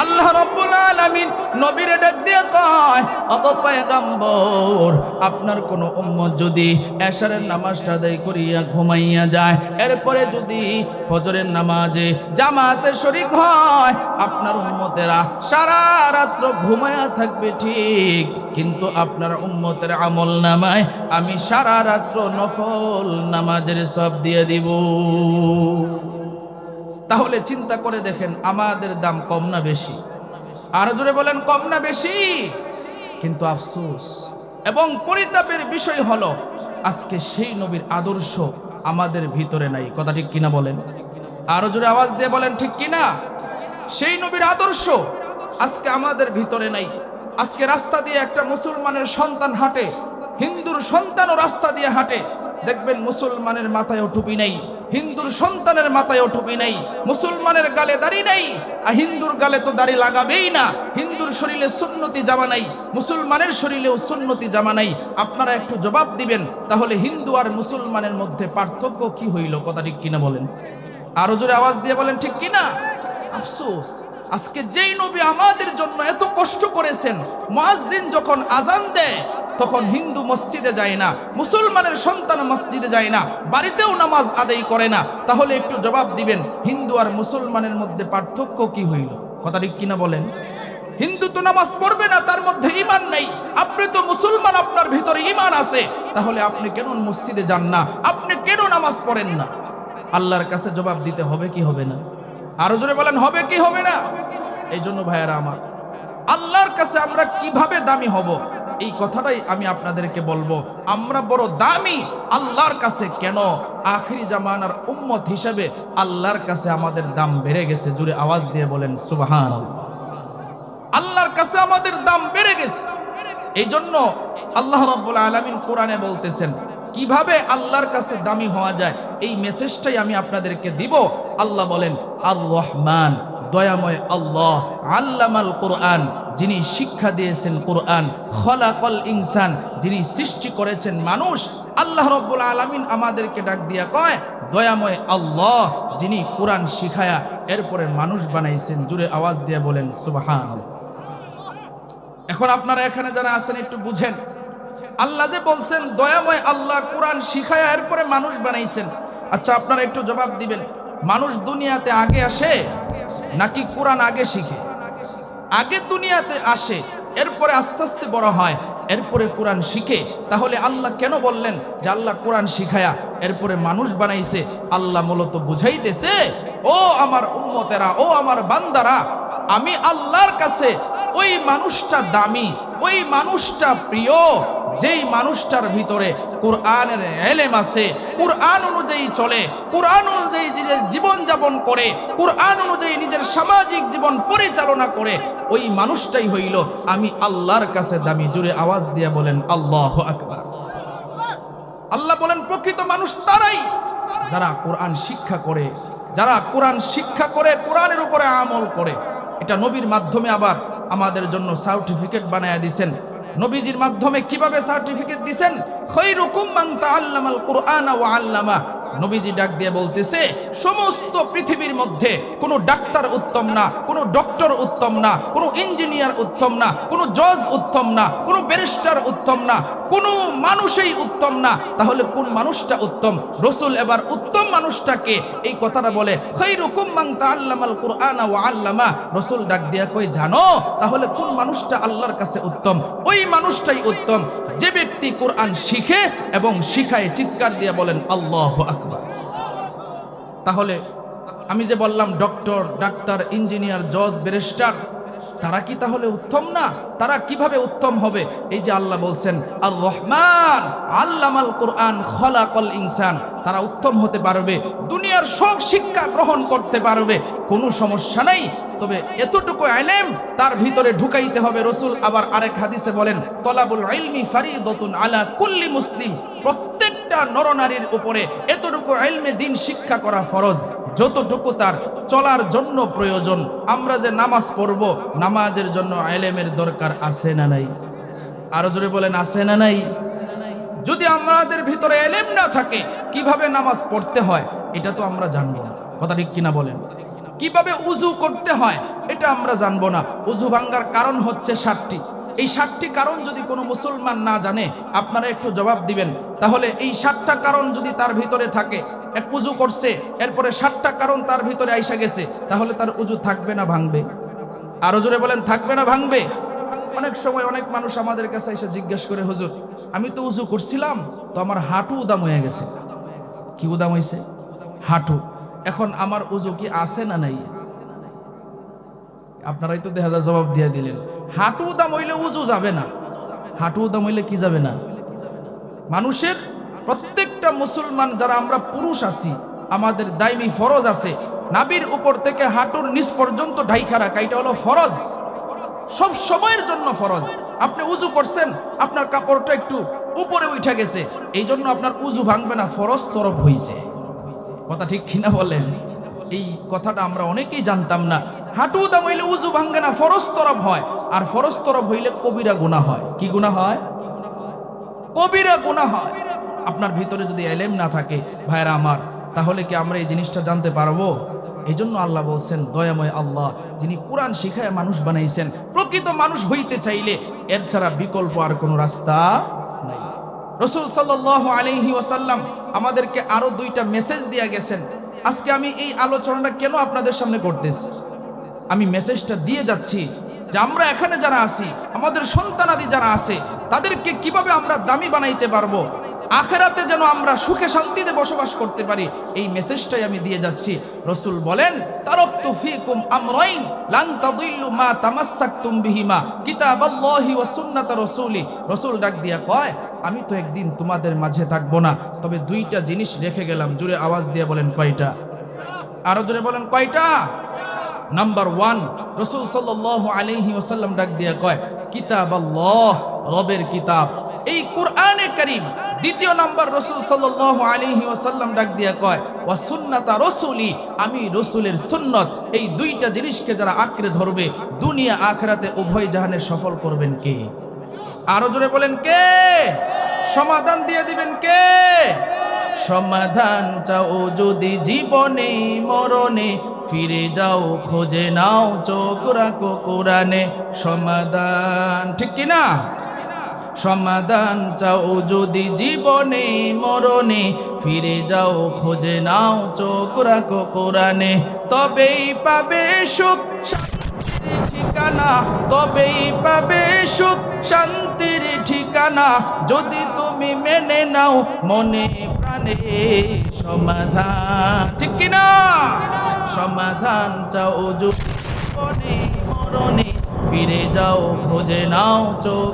আল্লাহ রাব্বুল আলামিন নবীরে ডাক দিয়ে কয়, ওগো পয়গম্বর, আপনার কোন উম্মত যদি এশারের নামাজটা আদায় করিয়া ঘুমাইয়া যায়, এরপরে যদি ফজরের নামাজে জামাতে শরীক হয়, আপনার উম্মতেরা সারা রাত ঘুমায়া থাকবে ঠিক, কিন্তু আপনার উম্মতের আমল নামায় আমি সারা রাত নফল নামাজের সব দিয়ে দিব। তাহলে চিন্তা করে দেখেন, আমাদের দাম কম না বেশি? আর জোরে বলেন, কম না বেশি? কিন্তু আফসোস এবং পরিতাপের বিষয় হলো আজকে সেই নবীর আদর্শ আমাদের ভিতরে নাই। কথা ঠিক কিনা বলেন? আরো জোরে আওয়াজ দিয়ে বলেন, ঠিক কিনা? সেই নবীর আদর্শ আজকে আমাদের ভিতরে নাই। আজকে রাস্তা দিয়ে একটা মুসলমানের সন্তান হাঁটে, হিন্দুর সন্তানও রাস্তা দিয়ে হাঁটে, দেখবেন মুসলমানের মাথায়ও টুপি নেই, হিন্দুর সন্তানের মাথায়ও টুপি নেই, মুসলমানের গালে দাড়ি নেই, আর হিন্দুর গালে তো দাড়ি লাগাবেই না। হিন্দুর শরীরে সুন্নতি জামা নাই, মুসলমানের শরীরেও সুন্নতি জামা নাই। আপনারা একটু জবাব দিবেন, তাহলে হিন্দু আর মুসলমানের মধ্যে পার্থক্য কি হইল? কথা ঠিক কিনা বলেন? আরো জোরে আওয়াজ দিয়ে বলেন, ঠিক কিনা? আফসোস, আজকে যেই নবী আমাদের জন্য এত কষ্ট করেছেন, মুয়াজ্জিন যখন আজান দেয় তখন হিন্দু মসজিদে যায় না, মুসলমানের সন্তান মসজিদে যায় না, বাড়িতেও নামাজ আদায় করে না। তাহলে একটু জবাব দিবেন, হিন্দু আর মুসলমানের মধ্যে পার্থক্য কি হইল? কথা ঠিক কিনা বলেন? হিন্দু তো নামাজ পড়বে না, তার মধ্যে ঈমান নেই। আপনি তো মুসলমান, আপনার ভিতরে ঈমান আছে, তাহলে আপনি কেন মসজিদে যান না? আপনি কেন নামাজ পড়েন না? আল্লাহর কাছে জবাব দিতে হবে কি হবে না? আরো জোরে বলেন, হবে কি হবে না? এই জন্য ভাইয়েরা আমার, আল্লাহর কাছে আমরা কিভাবে দামি হব, এই কথাটাই আমি আপনাদেরকে বলবো। আমরা বড় দামি আল্লাহর কাছে কেন? আখিরি জামানার উম্মত হিসেবে আল্লাহর কাছে আমাদের দাম বেড়ে গেছে। জোরে আওয়াজ দিয়ে বলেন সুবহানাল্লাহ। আল্লাহর কাছে আমাদের দাম বেড়ে গেছে। এই জন্য আল্লাহ রাব্বুল আলামিন কোরআনে বলতেছেন কিভাবে আল্লাহর কাছে দামি হওয়া যায়, এই মেসেজটাই আমি আপনাদেরকে দিব। আল্লাহ বলেন, আর রহমান, দয়াময় আল্লাহ, আল্লামাল কোরআন, যিনি শিক্ষা দিয়েছেন কোরআন, খলাকল ইনসান, যিনি সৃষ্টি করেছেন মানুষ। আল্লাহ রাব্বুল আলামিন আমাদেরকে ডাক দিয়া কয়, দয়াময় আল্লাহ, যিনি কোরআন শিখায়া এরপরে মানুষ বানাইছেন। জুড়ে আওয়াজ দিয়ে বলেন সুবহানাল্লাহ। এখন আপনারা এখানে যারা আছেন একটু বুঝেন, আল্লাহ যে বলছেন দয়াময় আল্লাহ কোরআন শিখায়া এরপরে মানুষ বানাইছেন, আচ্ছা আপনারা একটু জবাব দিবেন, মানুষ দুনিয়াতে আগে আসে নাকি কোরআন আগে শিখে? আগে দুনিয়াতে আসে, এরপরে আস্তে আস্তে বড় হয়, এরপরে কোরআন শিখে। তাহলে আল্লাহ কেন বললেন যে আল্লাহ কোরআন শিখায়া এরপরে মানুষ বানাইছে? আল্লাহ মূলত বুঝাইতেছে, ও আমার উম্মতেরা, ও আমার বান্দারা, আমি আল্লাহর কাছে ওই মানুষটা দামি, ওই মানুষটা প্রিয়, যেই মানুষটার ভিতরে কোরআনের ইলম আছে, কোরআন অনুযায়ী চলে, কোরআন অনুযায়ী জীবন যাপন করে, কোরআন অনুযায়ী নিজের সামাজিক জীবন পরিচালনা করে, ওই মানুষটাই হইল আমি আল্লাহর কাছে দামি। জুড়ে আওয়াজ দিয়ে বলেন আল্লাহু আকবার। আল্লাহ বলেন প্রকৃত মানুষ তারাই যারা কোরআন শিক্ষা করে, যারা কোরআন শিক্ষা করে, কোরআনের উপরে আমল করে। এটা নবীর মাধ্যমে আবার আমাদের জন্য সার্টিফিকেট বানায়া দিবেন। নবীজির মাধ্যমে কিভাবে সার্টিফিকেট দিবেন? খায়রুকুম মান তাআল্লামাল কুরআনা ওয়া আল্লামা। নবীজি ডাক দিয়ে বলতেছে, সমস্ত পৃথিবীর মধ্যে কোনো ডাক্তার উত্তম না, কোনো ডক্টর উত্তম না, কোনো ইঞ্জিনিয়ার উত্তম না, কোনো জজ উত্তম না, কোনো ব্যারিস্টার উত্তম না, কোনো মানুষই উত্তম না। তাহলে কোন মানুষটা উত্তম? রাসূল এবার উত্তম মানুষটাকে এই কথাটা বলে, খায়রুকুম মান তাআল্লামাল কুরআনা ওয়া আল্লামা। রাসূল ডাক দিয়া কই, জানো তাহলে কোন মানুষটা আল্লাহর কাছে উত্তম? ওই মানুষটাই উত্তম যে ব্যক্তি কোরআন শিখে এবং শিখায়। চিৎকার দিয়ে বলেন আল্লাহু আকবার। তাহলে আমি যে বললাম ডক্টর, ডাক্তার, ইঞ্জিনিয়ার, জজ, ব্যারিস্টার, তারা কি তাহলে উত্তম না? তারা কিভাবে উত্তম হবে? এই যে আল্লাহ বলছেন আর রহমান আল্লামাল কোরআন খলাকল ইনসান, তারা উত্তম হতে পারবে, দুনিয়ার সব শিক্ষা গ্রহণ করতে পারবে, কোনো সমস্যা নাই। তবে এতটুকু ইলম তার ভিতরে ঢুকাইতে হবে। রাসূল আবার আরেক হাদিসে বলেন, তলাবুল ইলমি ফারিদাতুন আলা কুল্লি মুসলিম, প্রত্যেকটা নরনারীর উপরে এতটুকু ইলমে দ্বীন শিক্ষা করা ফরজ যতটুকু তার চলার জন্য প্রয়োজন। আমরা যে নামাজ পড়ব, নামাজের জন্য ইলমের দরকার আছে না নাই? আরো জোরে বলেন আছে না নাই? যদি আমাদের ভিতরে ইলম না থাকে, কিভাবে নামাজ পড়তে হয় এটা তো আমরা জানবো না। কথা ঠিক কিনা বলেন? কিভাবে উযু করতে হয় এটা আমরা জানবো না। উযু ভাঙ্গার কারণ হচ্ছে 7টি। এই 7টি কারণ যদি কোনো মুসলমান না জানে, আপনারা একটু জবাব দিবেন। তাহলে এই 7টা কারণ যদি তার ভিতরে থাকে, এক উযু করছে, এরপরে 7টা কারণ তার ভিতরে আইসা গেছে, তাহলে তার উযু থাকবে না ভাঙবে? আরো জোরে বলেন, থাকবে না ভাঙবে? অনেক সময় অনেক মানুষ আমাদের কাছে এসে জিজ্ঞেস করে, হুজুর আমি তো উযু করছিলাম, তো আমার হাঁটু উদাম হয়ে গেছে। কি উদাম হয়েছে? হাঁটু। এখন আমার উযু কি আছে না নাই? আপনারাই তো দেখা যায় জবাব দিয়ে দিলেন। হাঁটু উদাম হইলে উযু যাবে না। হাঁটু উদাম হইলে কি যাবে না? মানুষের, প্রত্যেকটা মুসলমান যারা আমরা পুরুষ আছি, আমাদের দায়মি ফরজ আছে নাভির উপর থেকে হাঁটুর নিচ পর্যন্ত ঢাইকা রাখা। এটা হলো ফরজ, সব সময়ের জন্য ফরজ। আপনি উযু করছেন, আপনার কাপড়টা একটু উপরে উঠে গেছে, এই জন্য আপনার উযু ভাঙবে না, ফরজ তরফ হইছে। কথা ঠিক কিনা বলেন? এই কথাটা আমরা অনেকেই জানতাম না। হাঁটু উদাম হইলে উযু ভাঙে না, ফরজ তরফ হয়। আর ফরজ তরফ হইলে কবিরা গুনাহ হয়। কি গুনাহ হয়? কবিরা গুনাহ হয়। আপনার ভিতরে যদি ইলম না থাকে ভাইরা আমার, তাহলে কি আমরা এই জিনিসটা জানতে পারবো? এই জন্য আল্লাহ বলছেন দয়াময় আল্লাহ, যিনি কোরআন শিখায় মানুষ বানাইছেন। প্রকৃত মানুষ হইতে চাইলে এর ছাড়া বিকল্প আর কোনো রাস্তা নাই। রাসূল সাল্লাল্লাহু আলাইহি ওয়াসাল্লাম আমাদেরকে আরো 2টা মেসেজ দিয়ে গেছেন। আজকে আমি এই আলোচনাটা কেন আপনাদের সামনে করতেছি? আমি মেসেজটা দিয়ে যাচ্ছি যে আমরা এখানে যারা আছি, আমাদের সন্তানাদি যারা আছে, তাদেরকে কিভাবে আমরা দামি বানাইতে পারবো, আখেরাতে যেন আমরা সুখে শান্তিতে বসবাস করতে পারি, এই মেসেজটাই আমি দিয়ে যাচ্ছি। রাসূল বলেন, তারাকতু ফীকুম আমরাইন লান তাদিল্লু মা তামাসসাকতুম বিহিমা কিতাবাল্লাহি ওয়া সুন্নাত রাসূলি। রাসূল ডাক দিয়া কয়, আমি তো একদিন তোমাদের মাঝে থাকবো না, তবে দুইটা জিনিস রেখে গেলাম। জোরে আওয়াজ দিয়ে বলেন কয়টা? আরো জোরে বলেন কয়টা? নাম্বার 1, রাসূল সাল্লাল্লাহু আলাইহি ওয়াসাল্লাম ডাক দিয়া কয়, কিতাবাল্লাহ, রবের কিতাব, এই কোরআনে কারীম। দ্বিতীয় নাম্বার, রাসূল সাল্লাল্লাহু আলাইহি ওয়াসাল্লাম ডাক দিয়া কয়, ওয়া সুন্নাতা রাসূলি, আমি রাসূলের সুন্নাত। এই দুইটা জিনিসকে যারা আঁকড়ে ধরবে, দুনিয়া আখিরাতে উভয় জাহানে সফল করবেন কে? আরো জোরে বলেন কে? সমাধান দিয়ে দিবেন কে? সমাধান চাও যদি জীবনে মরণে, ফিরে যাও খোঁজে নাও চোখ রাখো কোরআনে। সমাধান, ঠিক কি না? সমাধান চাও যদি জীবনে মরণে, ফিরে যাও খোঁজে নাও চোখ রাখো কোরআনে। তবেই পাবে সুখ শান্তির ঠিকানা, তবেই পাবে সুখ শান্তির ঠিকানা, যদি তুমি মেনে নাও মনে প্রাণে সমাধান, ঠিক কি না? সমাধান চাও যদি জীবনে মরণে, ফিরে যাও খোঁজে নাও চোখ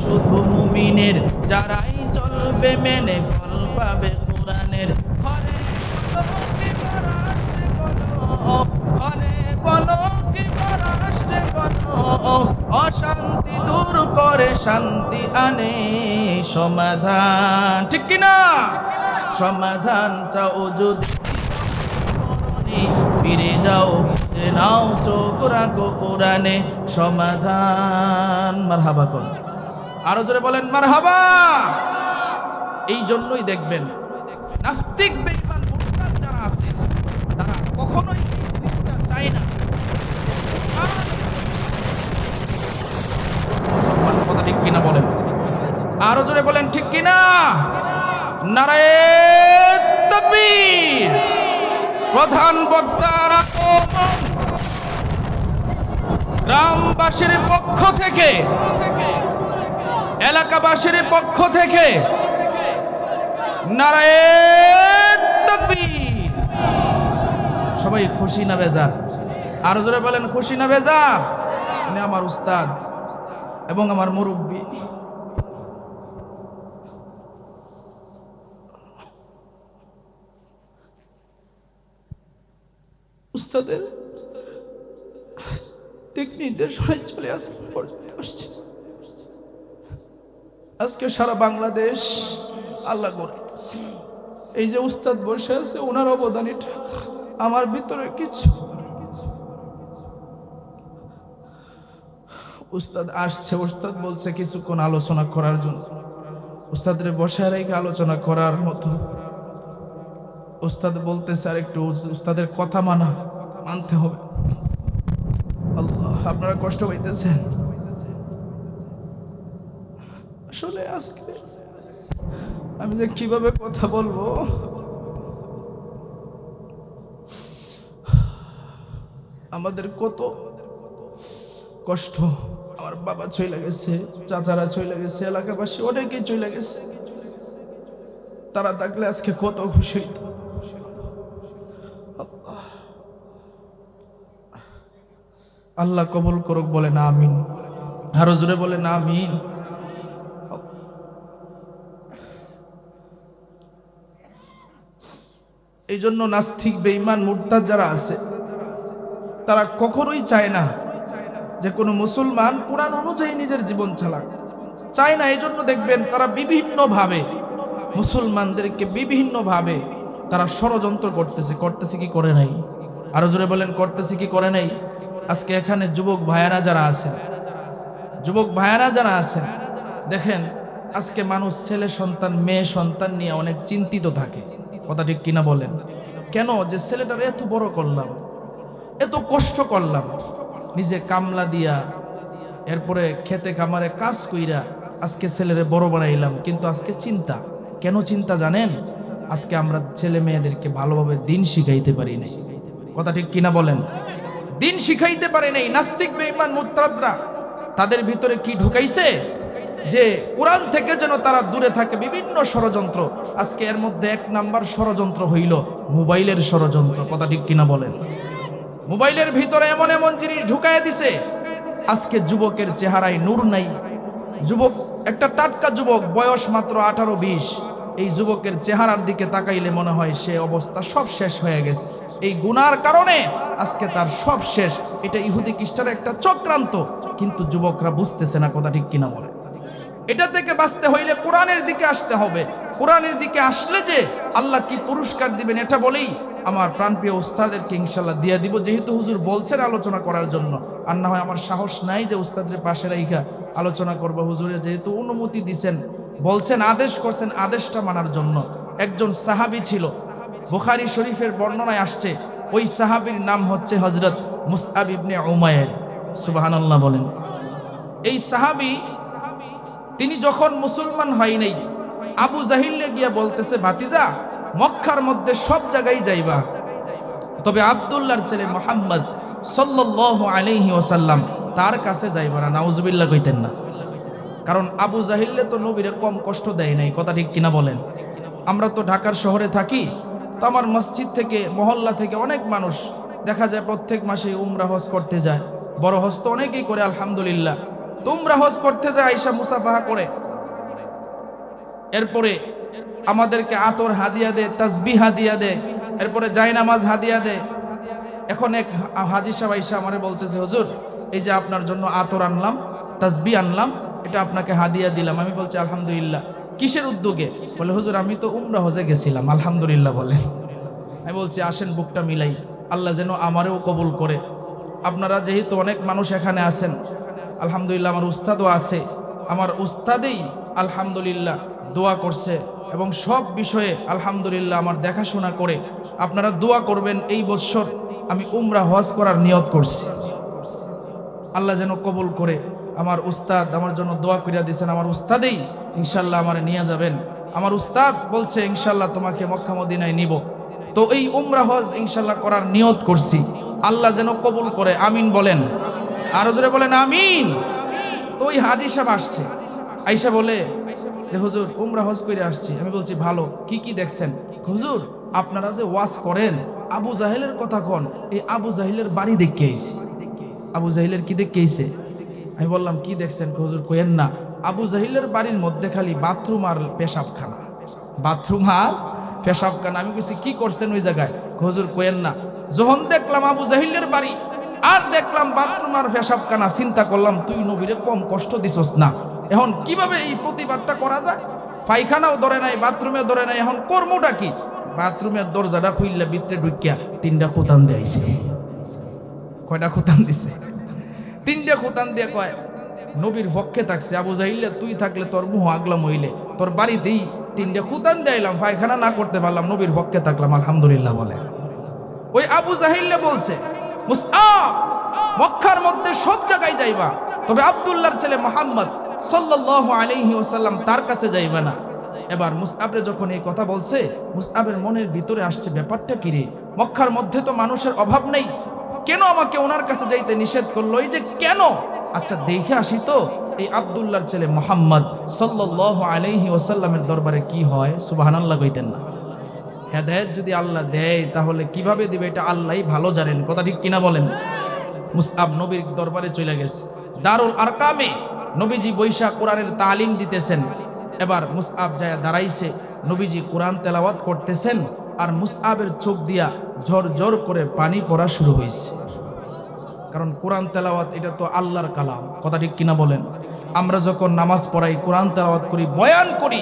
শুধু মুমিনের, যারাই চলবে মেনে ফল পাবে কোরআনের। ঘরে বলো কি রাষ্ট্রে বলো, অশান্তি দূর করে শান্তি আনে সমাধান, ঠিক কিনা? সমাধান চাও যদি ফিরে যাও খুঁজে নাও চোখ রাখো কোরআনে। সমাধান, মারহাবা কোন? আরো জোরে বলেন মারহাবা। এই জন্যই দেখবেন নাস্তিক বেঈমান মুরতাদ যারা আছে, তারা কখনোই এই জিনিসটা চায় না। মুসলমান কথা ঠিক কিনা বলেন? আরো জোরে বলেন ঠিক কিনা? নারায়ে তাকবীর। প্রধান বক্তার আগমন, গ্রামবাসীর পক্ষ থেকে, এলাকাবাসীর পক্ষ থেকে নারায়ে তাকবীর। সবাই খুশি না বেজার? আরো জোরে বলেন খুশি না বেজার? উনি আমার উস্তাদ এবং আমার মুরব্বী। উস্তাদের দিক নির্দেশনায় চলে আসছে। আজকে সারা বাংলাদেশ আল্লাহ গড়াইতেছে। এই যে উস্তাদ বসে আছে, ওনার অবদান এটা আমার ভিতরে কিছু। উস্তাদ আসছে, উস্তাদ বলছে কিছুক্ষণ আলোচনা করার জন্য। উস্তাদের বসে রেখে আলোচনা করার মতো উস্তাদ বলতেছে, আর একটু উস্তাদের কথা মানতে হবে। আল্লাহ, আপনারা কষ্ট পাইতেছেন। আসলে আজকে আমি যে কিভাবে কথা বলবো, আমাদের কত কষ্ট। আমার বাবা চলে গেছে, চাচারা চলে গেছে, এলাকাবাসী অনেকেই চলে গেছে। তারা থাকলে আজকে কত খুশি হইত। আল্লাহ কবুল করুক, বলে না আমিন। আরো জোরে বলে না আমিন। এই জন্য নাস্তিক বেঈমান মুরতাদ যারা আছে, তারা কখনোই চায় না যে কোনো মুসলমান কোরআন অনুযায়ী নিজের জীবন চালাক, চায় না। এই জন্য দেখবেন তারা বিভিন্নভাবে মুসলমানদেরকে বিভিন্নভাবে তারা ষড়যন্ত্র করতেছে কি করে নাই? আরো জোরে বলেন করতেছে কি করে নাই? আজকে এখানে যুবক ভাইয়ারা যারা আছেন, দেখেন আজকে মানুষ ছেলে সন্তান মেয়ে সন্তান নিয়ে অনেক চিন্তিত থাকে। কথা ঠিক কিনা বলেন? কেন যে ছেলেটার এত বড় করলাম, এত কষ্ট করলাম, নিজে কামলা দিয়া, এরপরে খেতে খামারে কাজ কইরা আজকে ছেলেরে বড় বানাইলাম, কিন্তু আজকে চিন্তা। কেন চিন্তা জানেন? আজকে আমরা ছেলে মেয়েদেরকে ভালোভাবে দিন শিখাইতে পারি নাই। কথা ঠিক কিনা বলেন? দিন শিখাইতে পারে নাই। নাস্তিক বেঈমান মুরতাদরা তাদের ভিতরে কি ঢুকাইছে যে কোরআন থেকে যেন তারা দূরে থাকে, বিভিন্ন ষড়যন্ত্র। আজকে এর মধ্যে এক নাম্বার ষড়যন্ত্র হইল মোবাইলের ষড়যন্ত্র। কথা ঠিক কিনা বলেন? মোবাইলের ভিতরে এমন এমন জিনিস ঢুকাইয়া দিছে, আজকে যুবকের চেহারায় নূর নাই। যুবক, একটা টাটকা যুবক, বয়স মাত্র 18-20, এই যুবকের চেহারার দিকে তাকাইলে মনে হয় সে অবস্থা সব শেষ হয়ে গেছে। এই গুনার কারণে আজকে তার সব শেষ। এটা ইহুদি খ্রিস্টানের একটা চক্রান্ত, কিন্তু যুবকরা বুঝতেছে না। কথা ঠিক কিনা বলে? এটা থেকে বাঁচতে হইলে কোরআনের দিকে আসতে হবে। কোরআনের দিকে আসলে যে আল্লাহ কি পুরস্কার দিবেন, এটা বলেই আমার প্রাণপ্রিয় উস্তাদেরকে ইনশাল্লাহ দিয়ে দিব, যেহেতু হুজুর বলছেন আলোচনা করার জন্য। আর না হয় আমার সাহস নাই যে উস্তাদের পাশে রাইখা আলোচনা করবো। হুজুরে যেহেতু অনুমতি দিছেন, বলছেন, আদেশ করছেন, আদেশটা মানার জন্য। একজন সাহাবী ছিল, বুখারী শরীফের বর্ণনায় আসছে, ওই সাহাবীর নাম হচ্ছে হযরত মুসআব ইবনে উমাইর। সুবহানাল্লাহ বলেন। এই সাহাবী, তিনি যখন মুসলমান হয় নাই, আবু জাহিলে গিয়া বলতেছে, ভাতিজা, মক্কার মধ্যে সব জায়গায় যাইবা, তবে আব্দুল্লাহর ছেলে মুহাম্মদ সাল্লাল্লাহু আলাইহি ওয়াসাল্লাম তার কাছে যাইবা না। নাউজুবিল্লাহ কইতেন না, কারণ আবু জাহিলে তো নবীরে কম কষ্ট দেয় নাই। কথা ঠিক কিনা বলেন? আমরা তো ঢাকার শহরে থাকি, তো আমার মসজিদ থেকে, মহল্লা থেকে অনেক মানুষ দেখা যায় প্রত্যেক মাসে উমরা হজ করতে যায়। বড় হজ তো অনেকেই করে, আলহামদুলিল্লাহ। তো উমরা হজ করতে যায়, আয়েশা মুসাফাহা করে, এরপরে আমাদেরকে আতর হাদিয়া দে, তাসবিহ হাদিয়া দে, এরপরে জায়নামাজ হাদিয়া দে। এখন এক হাজি সাহেব আয়েশা আমারে বলতেছে, হুজুর, এই যে আপনার জন্য আতর আনলাম, তাসবিহ আনলাম, এটা আপনাকে হাদিয়া দিলাম। আমি বলছি আলহামদুলিল্লাহ। কিসের উদ্যোগে? বলে, হুজুর, আমি তো উমরা হজে গেছিলাম। আলহামদুলিল্লাহ বলে। আমি বলছি, আসেন বুকটা মিলাই, আল্লাহ যেন আমারেও কবুল করে। আপনারা যেহেতু অনেক মানুষ এখানে আছেন, আলহামদুলিল্লাহ, আমার উস্তাদও আছে, আমার উস্তাদেই আলহামদুলিল্লাহ দোয়া করছে, এবং সব বিষয়ে আলহামদুলিল্লাহ আমার দেখাশোনা করে। আপনারা দোয়া করবেন, এই বছর আমি উমরা হজ করার নিয়ত করছি, আল্লাহ যেন কবুল করে। আমার উস্তাদ আমার জন্য দোয়া করিয়া দিয়েছেন, আমার উস্তাদেই ইনশাল্লাহ আমারে নিয়ে যাবেন। আমার উস্তাদ বলছে, ইনশাল্লাহ তোমাকে মক্কা মদিনায় নিব। তো এই উমরা হজ ইনশাল্লাহ করার নিয়ত করছি, আল্লাহ যেন কবুল করে। আমিন বলেন, আরো জোরে বলেন আমিন। তো ওই হাজি সাহেব আসছে, আয়েশা বলে যে, হুজুর, উমরা হজ করে আসছি। আমি বলছি, ভালো, কি কি দেখছেন? হুজুর, আপনারা যে ওয়াজ করেন, আবু জাহেলের কথা কন, এই আবু জাহেলের বাড়ি দেখে আইছি। আবু জাহিলের কি দেখে আইছে? আমি বললাম, কি দেখছেন? হুজুর কইেন না, আবু জাহিলের বাড়ির মধ্যে খালি বাথরুম আর পেশাবখানা, বাথরুম আর পেশাবখানা। আমি কইছি, কি করছেন ওই জায়গায়? হুজুর কইেন না, যখন দেখলাম আবু জাহিলের বাড়ি আর দেখলাম বাথরুম আর পেশাবখানা, চিন্তা করলাম তুই নবীরে কম কষ্ট দিছস না। এখন কিভাবে এই প্রতিবাদটা করা যায়? পায়খানাও ধরে নাই, বাথরুমেও ধরে নাই, এখন কর্মটা কি? বাথরুমের দরজাটা খুললে ভিতরে ঢুকিয়া 3টা খুতান দিয়েছে। কয়টা খুতান দিছে? 3টা খুতান দিয়ে কয়, নবীর পক্ষে থাকছে। আবু জাহিল্লা, তুই থাকলে তোর মুহ আগলাম হইলে, তোর বাড়িতেই 3টা খুতান দিলাম, পায়খানা না করতে পারলাম, নবীর পক্ষে থাকলাম। আলহামদুলিল্লাহ বলে। ওই আবু জাহিল্লা বলছে, মুসআব, মক্কার মধ্যে সব জায়গায় যাইবা, তবে আব্দুল্লাহর ছেলে মুহাম্মদ সাল্লাল্লাহু আলাইহি ওয়াসাল্লাম তার কাছে যাইবা না। এবার মুসআবরে যখন এই কথা বলছে, মুসআবের মনের ভিতরে আসছে, ব্যাপারটা কি রে? মক্কার মধ্যে তো মানুষের অভাব নেই, কেন আমাকে ওনার কাছে যাইতে নিষেধ করলো? এই যে কেন? আচ্ছা, দেখে আসি তো এই আব্দুল্লাহর ছেলে মুহাম্মদ সাল্লাল্লাহু আলাইহি ওয়াসাল্লামের দরবারে কি হয়। সুবহানাল্লাহ কইতেন না? হেদায়েত যদি আল্লাহ দেয়, তাহলে কিভাবে দিবে এটা আল্লাহই ভালো জানেন। কথা ঠিক কিনা বলেন? মুসআব নবীর দরবারে চলে গেছে। দারুল আরকামে নবীজি বৈশা কোরআনের তালিম দিতেছেন। এবার মুসআব যায় দাঁড়াইছে, নবীজি কোরআন তেলাওয়াত করতেছেন, আর মুসআবের চোখ দিয়া ঝরঝর করে পানি পড়া শুরু হয়েছে। কারণ কোরআন তেলাওয়াত এটা তো আল্লাহর কালাম। কথা ঠিক কিনা বলেন? আমরা যখন নামাজ পড়াই, কোরআন তেলাওয়াত করি, বয়ান করি,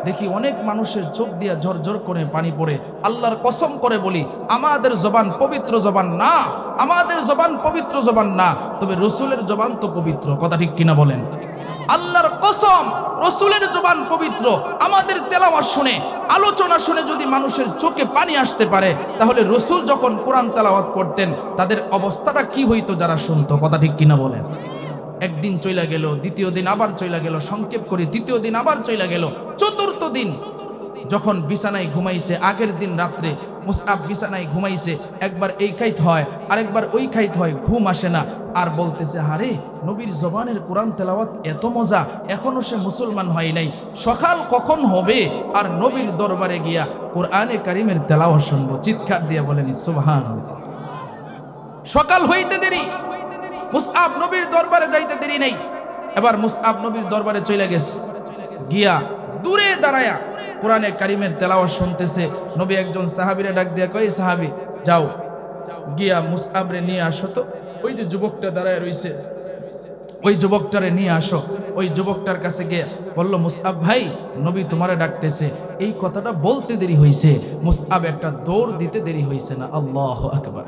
দেখি অনেক মানুষের চোখ দিয়া ঝরঝর করে পানি পড়ে। আল্লাহর কসম করে বলি, আমাদের জবান পবিত্র জবান না, আমাদের জবান পবিত্র জবান না, তবে রসুলের জবান তো পবিত্র। কথা ঠিক কিনা বলেন? আল্লাহর কসম, রসুলের জবান পবিত্র, আমাদের তেলাওয়াত শুনে, আলোচনা শুনে যদি মানুষের চোখে পানি আসতে পারে, তাহলে রসুল যখন কোরআন তেলাওয়াত করতেন তাদের অবস্থাটা কি হইতো যারা শুনতো? কথা ঠিক কিনা বলেন? একদিন চইলা গেল, দ্বিতীয় দিন আবার চইলা গেল, সংক্ষেপ করে তৃতীয় দিন আবার চইলা গেল, চতুর্থ দিন যখন বিছানায় ঘুমাইছে, আগের দিন রাত্রে মুসআব বিছানায় ঘুমাইছে, একবার এই খাইতে হয় আরেকবার ওই খাইতে হয়, ঘুম আসে না, আর বলতেছে হারে নবীর জবানের কোরআন তেলাওয়াত এত মজা, এখনো সে মুসলমান হয় নাই, সকাল কখন হবে আর নবীর দরবারে গিয়া কোরআনে কারিমের তেলাওয়াত শুনবো। চিৎকার দিয়ে বলেন সুবহানাল্লাহ। সকাল হইতে দেরি, মুসআব নবীর দরবারে যাইতে দেরি নেই। এবার মুসআব নবীর দরবারে চলে গেছে, গিয়া দূরে দাঁড়ায়া কোরআনে কারিমের তেলাওয়াত শুনতেছে। নবী একজন সাহাবীরে ডাক দিয়া কয়, সাহাবী যাও গিয়া মুসআবরে নিয়ে আসো তো, ওই যে যুবকটা দাঁড়ায় রইছে ওই যুবকটারে নিয়ে আসো। ওই যুবকটার কাছে গিয়ে বলল, মুসআব ভাই নবী তোমারে ডাকতেছে। এই কথাটা বলতে দেরি হইছে, মুসআব একটা দৌড় দিতে দেরি হইছে না। আল্লাহু আকবার।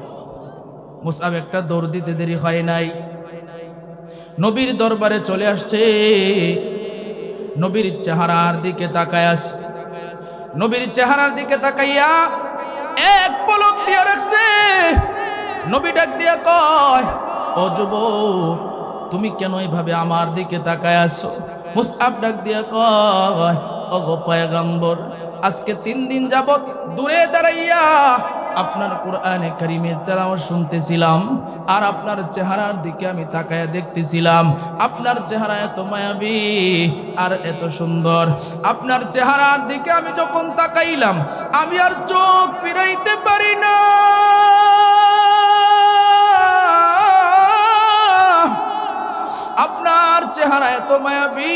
মুসআব একটা দৌড় দিতে দেরি হয় নাই, নবীর দরবারে চলে আসছে। নবীর চেহারার দিকে তাকায় আছে, নবীর চেহারার দিকে তাকাইয়া এক পলক দিয়া রাখছে। নবী ডাক দিয়া কয়, ও যুবক তুমি কেন এইভাবে আমার দিকে তাকায় আছো? মুসআব ডাক দিয়া কয়, ওগো পয়গম্বর, আজকে 3 দিন যাবত দূরে দাঁড়াইয়া আপনার কোরআনে কারিমের তেলাওয়াত শুনতেছিলাম, আর আপনার চেহারার দিকে আমি তাকায়া দেখতেছিলাম। আপনার চেহারা এত মায়াবী আর এত সুন্দর, আপনার চেহারার দিকে আমি যখন তাকাইলাম আমি আর চোখ ফিরাইতে পারি না। আপনার চেহারা এত মায়াবী,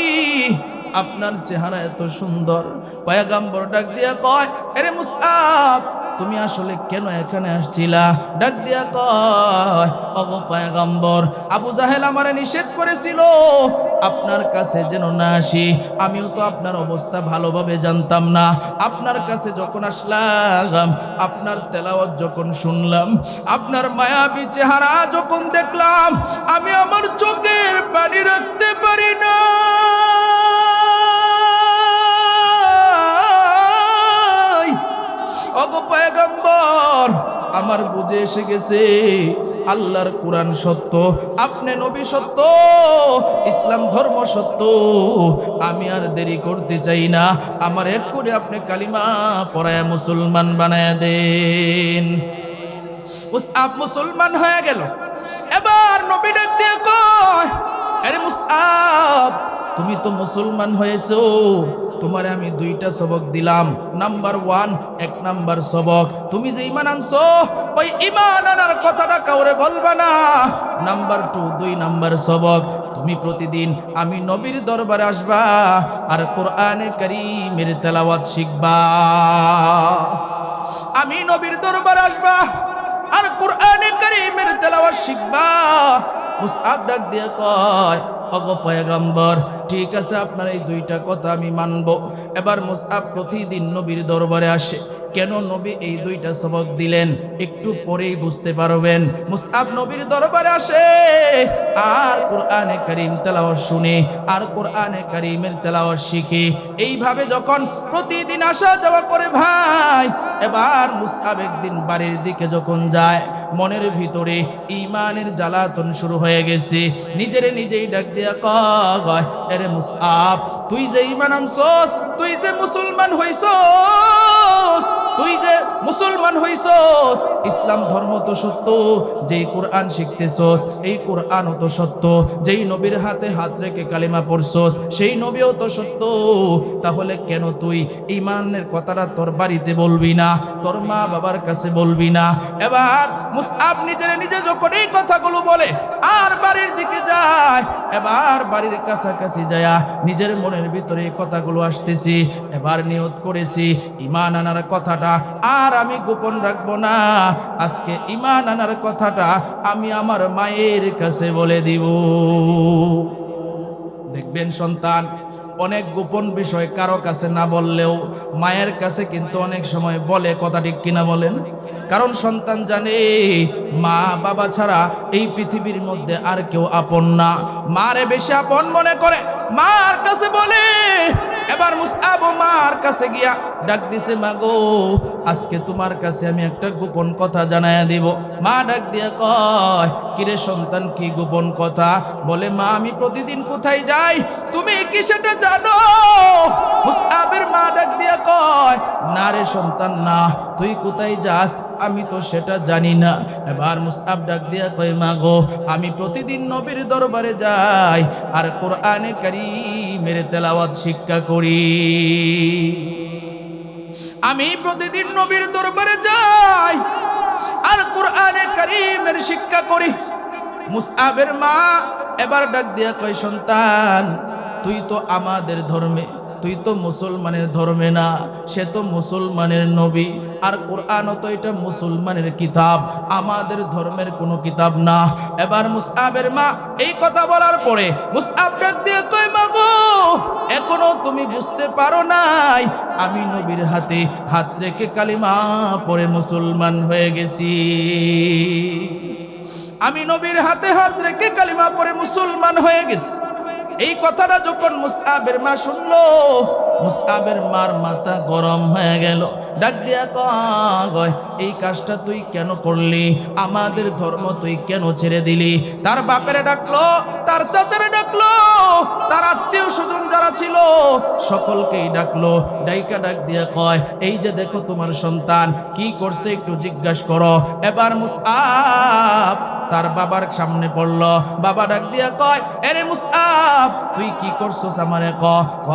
আপনার চেহারা এত সুন্দর। পয়গম্বর ডাক দিয়া কয়, আরে মুসআব তুমি আসলে কেন এখানে আসছিলা? ডাক দিয়া কয়, ওগো পয়গম্বর, আবু জাহেল আমারে নিষেধ করেছিল আপনার কাছে যেন না আসি। আমিও তো আপনার অবস্থা ভালোভাবে জানতাম না। আপনার কাছে যখন আসলাম, আপনার তেলাওয়াত যখন শুনলাম, আপনার মায়াবী চেহারা যখন দেখলাম, আমি আমার চোখের পানি রাখতে পারি না। ওগো পয়গম্বর, আমার বুঝে এসে গেছে আল্লাহর কোরআন সত্য, আপনি নবী সত্য, ইসলাম ধর্ম সত্য। আমি আর দেরি করতে চাই না, আমার এক করে আপনি কালিমা পড়ায় মুসলমান বানায় দেন। মুসআব মুসলমান হয়ে গেল। এবার নবী ডাক দিয়ে কয়, আরে মুসআব তুমি তো মুসলমান হয়েছো, তোমারে আমি 2টা সবক দিলাম। নাম্বার 1, 1 নাম্বার সবক, তুমি যে ঈমান আনছো ওই ঈমান আনার কথাটা কাউরে বলবা না। নাম্বার 2, 2 নাম্বার সবক, তুমি প্রতিদিন আমি নবীর দরবারে আসবা আর কোরআনে কারীমের তেলাওয়াত শিখবা। আমি নবীর দরবারে আসবা আর কোরআনে কারীমের তেলাওয়াত শিখবা। মুসআব ডাক দিয়ে কয়, ওগো পয়গম্বর, ঠিক আছে আপনার এই 2টা কথা আমি মানব। এবার মুসআব প্রতিদিন নবীর দরবারে আসে। কেন নবী এই 2টা সবক দিলেন একটু পরেই বুঝতে পারবেন। মুসআব নবীর দরবারে আসে আর কোরআনে কারীম তেলাওয়াত শুনে আর কোরআনে কারীমের তেলাওয়াত শিখে। এইভাবে যখন প্রতিদিন আসা যাওয়া করে ভাই, এবার মুসআব একদিন বাড়ির দিকে যখন যায়, মনের ভিতরে ঈমানের জ্বালাতন শুরু হয়ে গেছে। নিজেরে নিজেই ডাক দিয়া কয়, আরে মুসআব তুই যে ঈমান আনছস, তুই যে মুসলমান হইছস, তুই যে মুসলমান হইছস, ইসলাম ধর্ম তো সত্য, যেই কোরআন শিখতেছস এই কোরআনও তো সত্য, যেই নবীর হাতে হাত রেখে কালিমা পড়ছস সেই নবীও তো সত্য। তাহলে কেন তুই ঈমানের কথাটা তোর বাড়িতে বলবি না, তোর মা বাবার কাছে বলবি না? এবার মুসআব নিজের নিজে যখন এই কথাগুলো বলে আর বাড়ির দিকে যায়, এবার বাড়ির কাছাকাছি যায়া নিজের মনের ভিতরে এই কথাগুলো আসতেছি। এবার নিয়ত করেছি ঈমান আনার কথাটা আর আমি গোপন রাখবো না। আজকে ঈমান আনার কথাটা আমি আমার মায়ের কাছে বলে দিব। দেখবেন সন্তান অনেক গোপন বিষয় কারো কাছে না বললেও মায়ের কাছে কিন্তু অনেক সময় বলে। কথা ঠিক কিনা বলেন? কারণ সন্তান জানে মা বাবা ছাড়া এই পৃথিবীর মধ্যে আর কেউ আপন না। মারে বেশি আপন মনে করে, মার কাছে বলে। এবার মুসআব মার কাছে গিয়া ডাক দিছে, মা গো, আজকে তোমার কাছে আমি একটা গোপন কথা জানায়া দিব। মা ডাক দিয়া কয়, কিরে সন্তান, কি গোপন কথা? বলে, মা আমি প্রতিদিন কোথায় যাই তুমি কি সেটা জানো? মুসআবের মা ডাক দিয়া কয়, না রে সন্তান না, তুই কোথায় যাস আমি তো সেটা জানি না। এবার মুসআব ডাক দিয়া কয়, মা গো, আমি প্রতিদিন নবীর দরবারে যাই আর কোরআনে কারীমের তেলাওয়াত শিক্ষা করি। আমি প্রতিদিন নবীর দরবারে যাই আর কোরআনে কারীমের শিক্ষা করি। মুসআবের মা এবার ডাক দিয়া কয়, সন্তান তুই তো আমাদের ধর্মে, তুই তো মুসলমানের ধর্মে না, সে তো মুসলমানের নবী, আর কোরআনও তো এটা মুসলমানের কিতাব, আমাদের ধর্মের কোনো কিতাব না। এবার মুসআবের মা এই কথা বলার পরে মুসআব ডাক দিয়ে কয়, মা গো, এখনো তুমি বুঝতে পারো নাই আমি নবীর হাতে হাত রেখে কালিমা পড়ে মুসলমান হয়ে গেছি। আমি নবীর হাতে হাত রেখে কালিমা পড়ে মুসলমান হয়ে গেছি। এই কথাটা যখন মুসআবের মা শুনলো, মুসআবের মার মাথা গরম হয়ে গেল। ডাক দিয়া কয়, এই কাজটা তুই কেন করলি? আমাদের ধর্ম তুই কেন ছেড়ে দিলি? তার বাপেরে ডাকলো, তার চাচারে ডাকলো, তার আত্মীয় স্বজন যারা ছিল সকলকেই ডাকলো। ডাইকা ডাক দিয়া কয়, এই যে দেখো তোমার সন্তান কি করছে, একটু জিজ্ঞাসা করো। এবার মুসআব তার বাবার সামনে পড়ল। বাবা ডাক দিয়া কয়, এরে মুসআব, তুই কি করছস আমারে ক।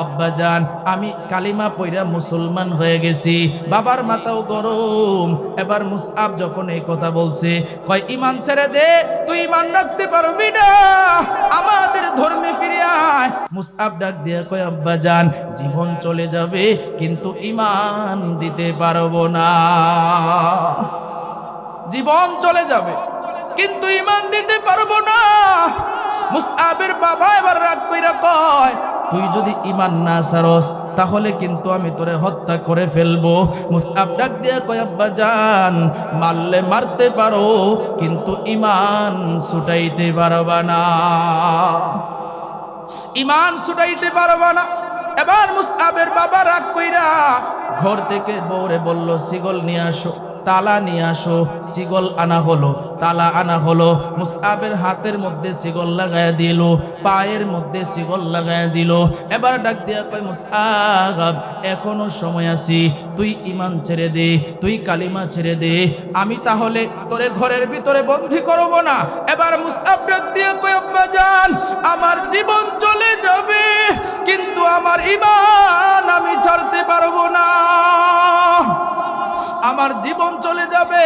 আব্বা জান, আমি কালিমা পয়রা মুসলমান হয়ে গেছি। বাবার মাথাও গরম। এবার মুসআব যখন এই কথা বলছে, কয়, ঈমান ছেড়ে দে, তুই ঈমান রাখতে পারবি না, আমাদের ধর্মে ফিরে আয়। মুসআব ডাক দিয়া কয়, আব্বা জান, জীবন চলে যাবে কিন্তু ঈমান দিতে পারবো না। জীবন চলে যাবে কিন্তু ঈমান দিতে পারবো না। মুসআবের বাবা এবার রাগ কইরা কয়, তুই যদি ঈমান না ছাড়স তাহলে কিন্তু আমি তোরে হত্যা করে ফেলবো। মুসআব ডাক দিয়া কয়, আব্বা জান, মারলে মারতে পারো কিন্তু ঈমান ছুটাইতে পারবা না, ঈমান ছুটাইতে পারবা না। এবার মুসআবের বাবা রাগ কইরা ঘর থেকে বউরে বলল, শিকল নিয়ে আসো, তালা নিয়ে আসো। শিকল আনা হলো, তালা আনা হলো। মুসআবের হাতের মধ্যে শিকল লাগায় দিল, পায়ের মধ্যে শিকল লাগায় দিল। এবার ডাক দিয়া কয়, মুসআব, এখনো সময় আছে, তুই ঈমান ছেড়ে দে, তুই কালিমা ছেড়ে দে, আমি তাহলে তোরে ঘরের ভিতরে বন্দী করব না। এবার মুসআব ডাক দিয়া কয়, আব্বা জান, আমার জীবন চলে যাবে কিন্তু আমার ঈমান আমি ছাড়তে পারবো না, আমার জীবন চলে যাবে।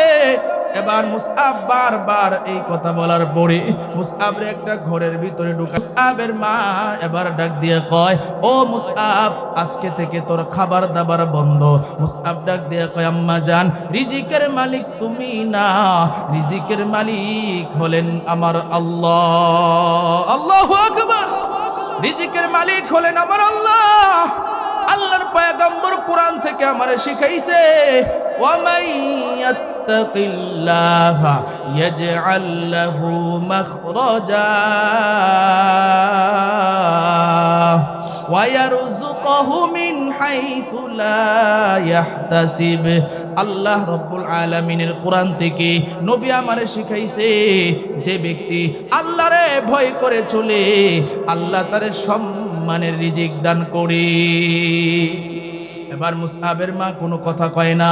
এবার মুসআব বারবার এই কথা বলার পরে মুসআবের একটা ঘরের ভিতরে ঢুকা। মুসআবের মা এবার ডাক দিয়ে কয়, ও মুসআব, আজকে থেকে তোর খাবার দাবার বন্ধ। মুসআব ডাক দিয়ে কয়, আম্মা জান, রিজিকের মালিক তুমি না, রিজিকের মালিক হলেন আমার আল্লাহ। আল্লাহু আকবার। রিজিকের মালিক হলেন আমার আল্লাহ। আল্লাহর পয়গম্বর কোরআন থেকে আমারে শিখাইছে, ওয়া মাইয়াত্তাকিল্লাহা ইয়াজআল লাহু মাখরাজা ওয়া ইয়ারযুকুহু মিন হাইসু লা ইয়াহতাসিব। আল্লাহ রাব্বুল আলামিনের কোরআন থেকে নবী আমারে শিখাইছে, যে ব্যক্তি আল্লাহরে ভয় করে চলে আল্লাহ তারে সম্মানের রিজিক দান করে। এবার মুসআবের মা কোনো কথা কয় না,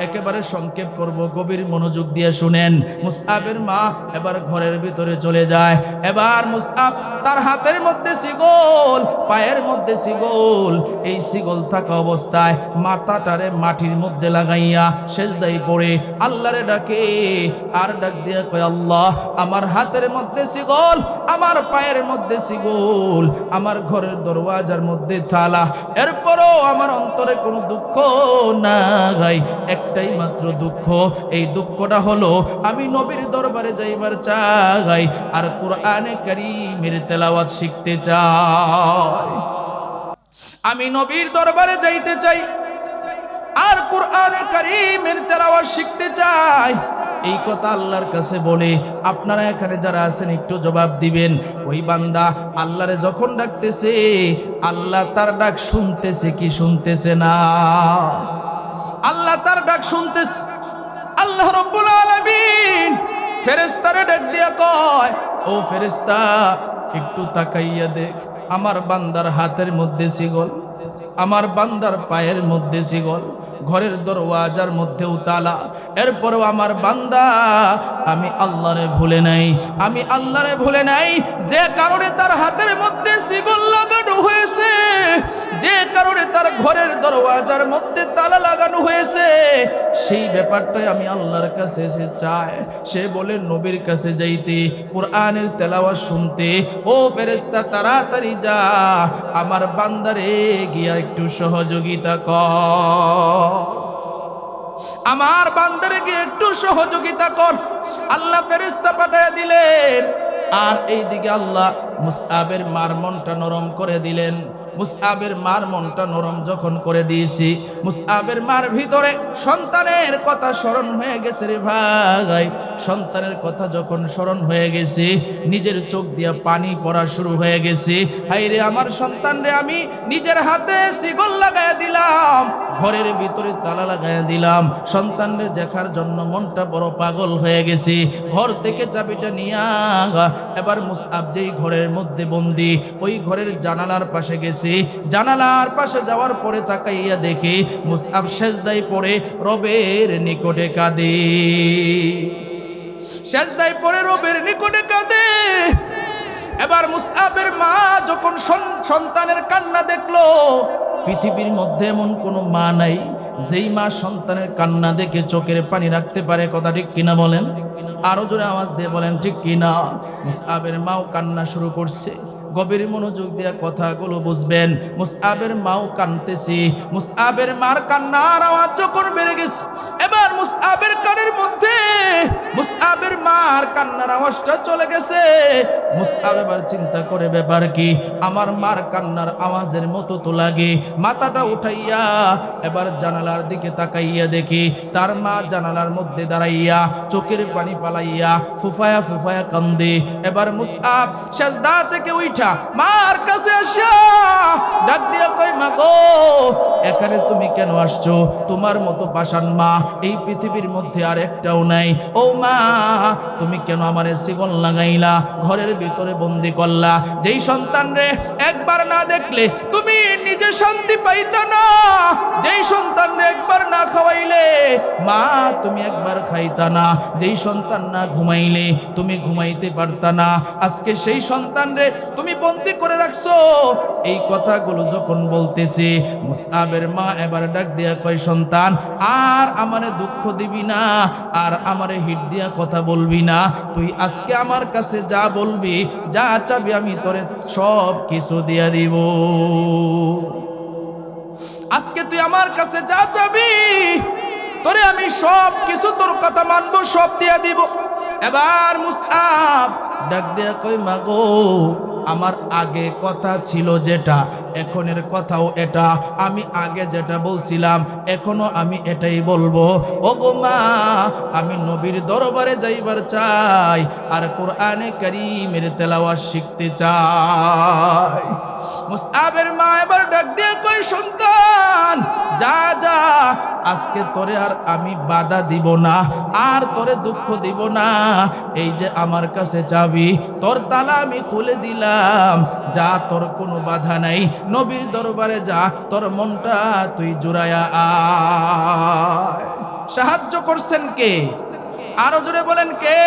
একেবারে সংক্ষেপ করব, গভীর মনোযোগ দিয়ে শুনেন। মুসআবের মা এবার ঘরের ভিতরে চলে যায়। এবার মুসআব তার হাতের মধ্যে শিকল, পায়ের মধ্যে শিকল, এই শিকল থাকা অবস্থায় মাথাটারে মাটির মধ্যে লাগাইয়া সেজদায় পড়ে আল্লাহরে ডাকে। আর ডাক দিয়া কয়, আল্লাহ, আমার হাতের মধ্যে শিকল, আমার পায়ের মধ্যে শিকল, আমার ঘরের দরওয়াজার মধ্যে তালা, এরপরও আমার অন্তরে কোনো দুঃখ নাই, একটাই মাত্র দুঃখ। এই দুঃখটা হলো আমি নবীর দরবারে যাইবার চাই আর কোরআনে কারীমের তেলাওয়াত শিখতে চাই। আমি নবীর দরবারে যাইতে চাই আর কোরআনে কারীমের তেলাওয়াত শিখতে চাই। এই কথা আল্লাহর কাছে বলে আপনারা এখানে যারা আছেন একটু জবাব দিবেন। ওই বান্দা আল্লাহরে যখন ডাকতেছে আল্লাহ তার ডাক শুনতেছে কি শুনতেছে না? আল্লাহ তার ডাক শুনতেছে। আল্লাহ রাব্বুল আলামিন ফেরেশতারে ডাক দিয়া কয়, ও ফেরেশতা একটু তাকাইয়া দেখ, আমার বান্দার হাতের মধ্যে শিকল, আমার বান্দার পায়ের মধ্যে শিকল, ঘরের দরওয়াজার মধ্যেও তালা, এরপরও আমার বান্দা আমি আল্লাহরে ভুলে নাই, আমি আল্লাহরে ভুলে নাই। যে কারণে তার হাতের মধ্যে শিকল লাগানো হয়েছে, যে কারণে তার ঘরের দরওয়াজার মধ্যে তালা লাগানো হয়েছে, সেই ব্যাপারটাই আমি আল্লাহর কাছে এসে চাই। সে বলে নবীর কাছে যাইতে, কোরআনের তেলাওয়াত শুনতে। ও ফেরেশতা তাড়াতাড়ি যা, আমার বান্দারে গিয়া একটু সহযোগিতা কর, আমার বান্দারে গিয়ে একটু সহযোগিতা কর। আল্লাহ ফেরেশতা পাঠিয়ে দিলেন। আর এইদিকে আল্লাহ মুসআবের মার মনটা নরম করে দিলেন। মুসআবের মার মনটা নরম যখন করে দিয়েছি, মুসআবের মার ভিতরে সন্তানের কথা স্মরণ হয়ে গেছে রে ভাই। সন্তানের কথা যখন স্মরণ হয়ে গেছে, নিজের চোখ দিয়ে পানি পড়া শুরু হয়ে গেছে। হাই রে আমার সন্তান রে, আমি নিজের হাতে শিকল লাগাইয়া দিলাম, ঘরের ভিতরে তালা লাগাইয়া দিলাম। সন্তানের দেখার জন্য মনটা বড় পাগল হয়ে গেছে। ঘর থেকে চাবিটা নিয়া এবার মুসআব যেই ঘরের মধ্যে বন্দি, ওই ঘরের জানালার পাশে গেছে। জানালার পাশে যাওয়ার পরে তাকাইয়া দেখে মুসআব সেজদায় পড়ে রবের নিকটে কাঁদে, সেজদায় পড়ে রবের নিকটে কাঁদে। এবার মুসআবের মা যখন সন্তানের কান্না দেখলো, পৃথিবীর মধ্যে এমন কোনো মা নাই যেই মা সন্তানের কান্না দেখে চোখের পানি রাখতে পারে। কথা ঠিক কিনা বলেন? আরো জোরে আওয়াজ দিয়ে বলেন ঠিক কিনা। মুসআবের মাও কান্না শুরু করছে। গভীর মনোযোগ দিয়ে কথাগুলো বুঝবেন। মুসআবের মাও কাঁদতেছে। মুসআবের মার কান্নার আওয়াজ যখন বেড়ে গেছে, এবার মুসআবের কানের মধ্যে মুসআবের মার কান্নার আওয়াজটা চলে গেছে। মুসআব এবার চিন্তা করে ব্যাপার কি, আমার মার কান্নার আওয়াজের মতো তো লাগে। মাথাটা উঠাইয়া এবার জানালার দিকে তাকাইয়া দেখি তার মা জানালার মধ্যে দাঁড়াইয়া চোখের পানি পালাইয়া ফুফায়া ফুফায়া কান্দে। এবার মুসআব সেজদা থেকে উঠা মার কাছে আসা ডাক দিয়া কই, মা গো এখানে তুমি কেন আসছো? তোমার মতো পাষাণ মা এই পৃথিবীর মধ্যে আর একটাও নাই। ও মা তুমি কেন আমারে শিকল লাগাইলা, ঘরের ভিতরে বন্দি করলা? যেই সন্তান রে একবার না দেখলে তুমি নিজে শান্তি পাইতা না, যেই সন্তান রে একবার না খাওয়াইলে মা তুমি একবার খাইতা না, যেই সন্তান না ঘুমাইলে তুমি ঘুমাইতে পারতা না, আজকে সেই সন্তান রে তুমি বন্দি করে রাখছো। এই কথাগুলো যখন বলতেছে, মুসআবের মা এবার ডাক দিয়া কয়, সন্তান আর আমারে দুঃখ দিবি না, আর আমারে হিট দিয়া কথা বলবি না। তুই আজকে আমার কাছে যা বলবি, যা চাবি আমি তোরে সব কিছু দিয়া দিব। আজকে তুই আমার কাছে যা চাবি তোরে আমি সব কিছু, তোর কথা মানবো, সব দিয়া দিব। এবার মুসআব ডাক দিয়া কই, মা গো আমার আগে কথা ছিল যেটা, এখনের কথাও এটা। আমি আগে যেটা বলছিলাম এখনো আমি এটাই বলবো। ও গো মা আমি নবীর দরবারে যাইবার চাই, আর কোরআনে কারীমের তেলাওয়াত শিখতে চাই। মুসআবের মা এবার ডাক দিয়ে কই, সন্তান যা যা, আজকে তোরে আর আমি বাধা দিব না, আর তোরে দুঃখ দিব না। এই যে আমার কাছে চাবি, তোর তালা আমি খুলে দিলাম, যা তোর কোনো বাধা নাই, নবীর দরবারে যা, তোর মনটা তুই জুড়ায়া আয়। সাহায্য করছেন কে? আরো জোরে বলেন কে?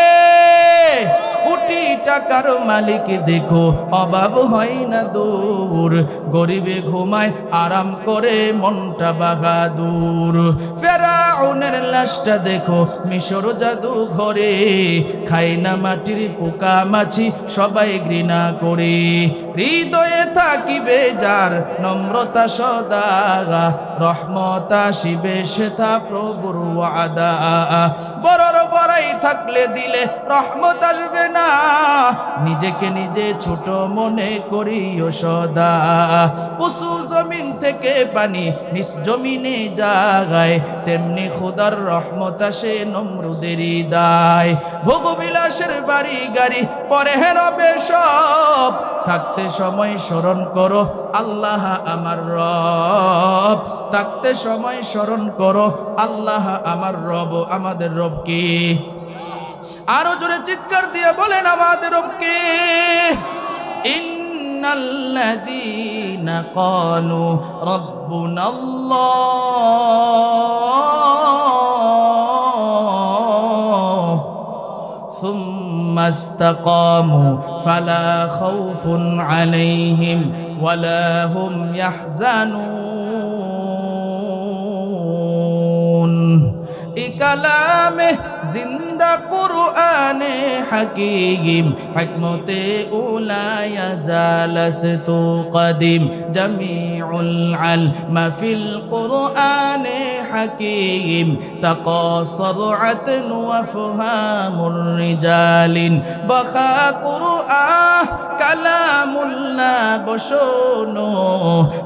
কোটি টাকার মালিক দেখো অভাব হয় না দূর, গরিবে ঘুমায় আরাম করে মনটা বাহাদুর। ফেরাউনের লাশটা দেখো মিশর জাদু ঘরে, খায় না মাটির পোকা মাছি সবাই ঘৃণা করে। হৃদয়ে থাকিবে যার নম্রতা সদা, রহমত আসিবে সেথা প্রভুর ওয়াদা। বড়র বড় দাঁড়াই থাকলে দিলে রহমত আসবে না। নিজেকে নিজে ছোট মনে করিও সদা, উঁচু জমিন থেকে পানি নিচ জমিনে জাগায়, তেমনি খোদার রহমত আসে নমরুদেরই দায়। ভোগবিলাসের বাড়ি গাড়ি পরে রবে সব, থাকতে সময় স্মরণ করো আল্লাহ আমার রব, থাকতে সময় স্মরণ করো আল্লাহ আমার রব। আমাদের রব কে? আরো জোরে চিৎকার দিয়ে বলেন আমাদের রব কে? ইন্নাল্লাযীনা ক্বালু রাব্বুনাল্লাহ সুম্মা ইসতাকামু ফালা খাউফুন আলাইহিম ওয়ালা হুম ইয়াহজানুন। এই কালামে জিন্দা কুরআনে হাকীম, হিকমতে উলায়া জালাসতু কদিম, জামিউল আলম ফিল কুরআনে হাকীম, তাকাসার আতন ওয়া ফাহামুর রিজালিন, বাখা কুরআন কালামুল্লাহ বশনো,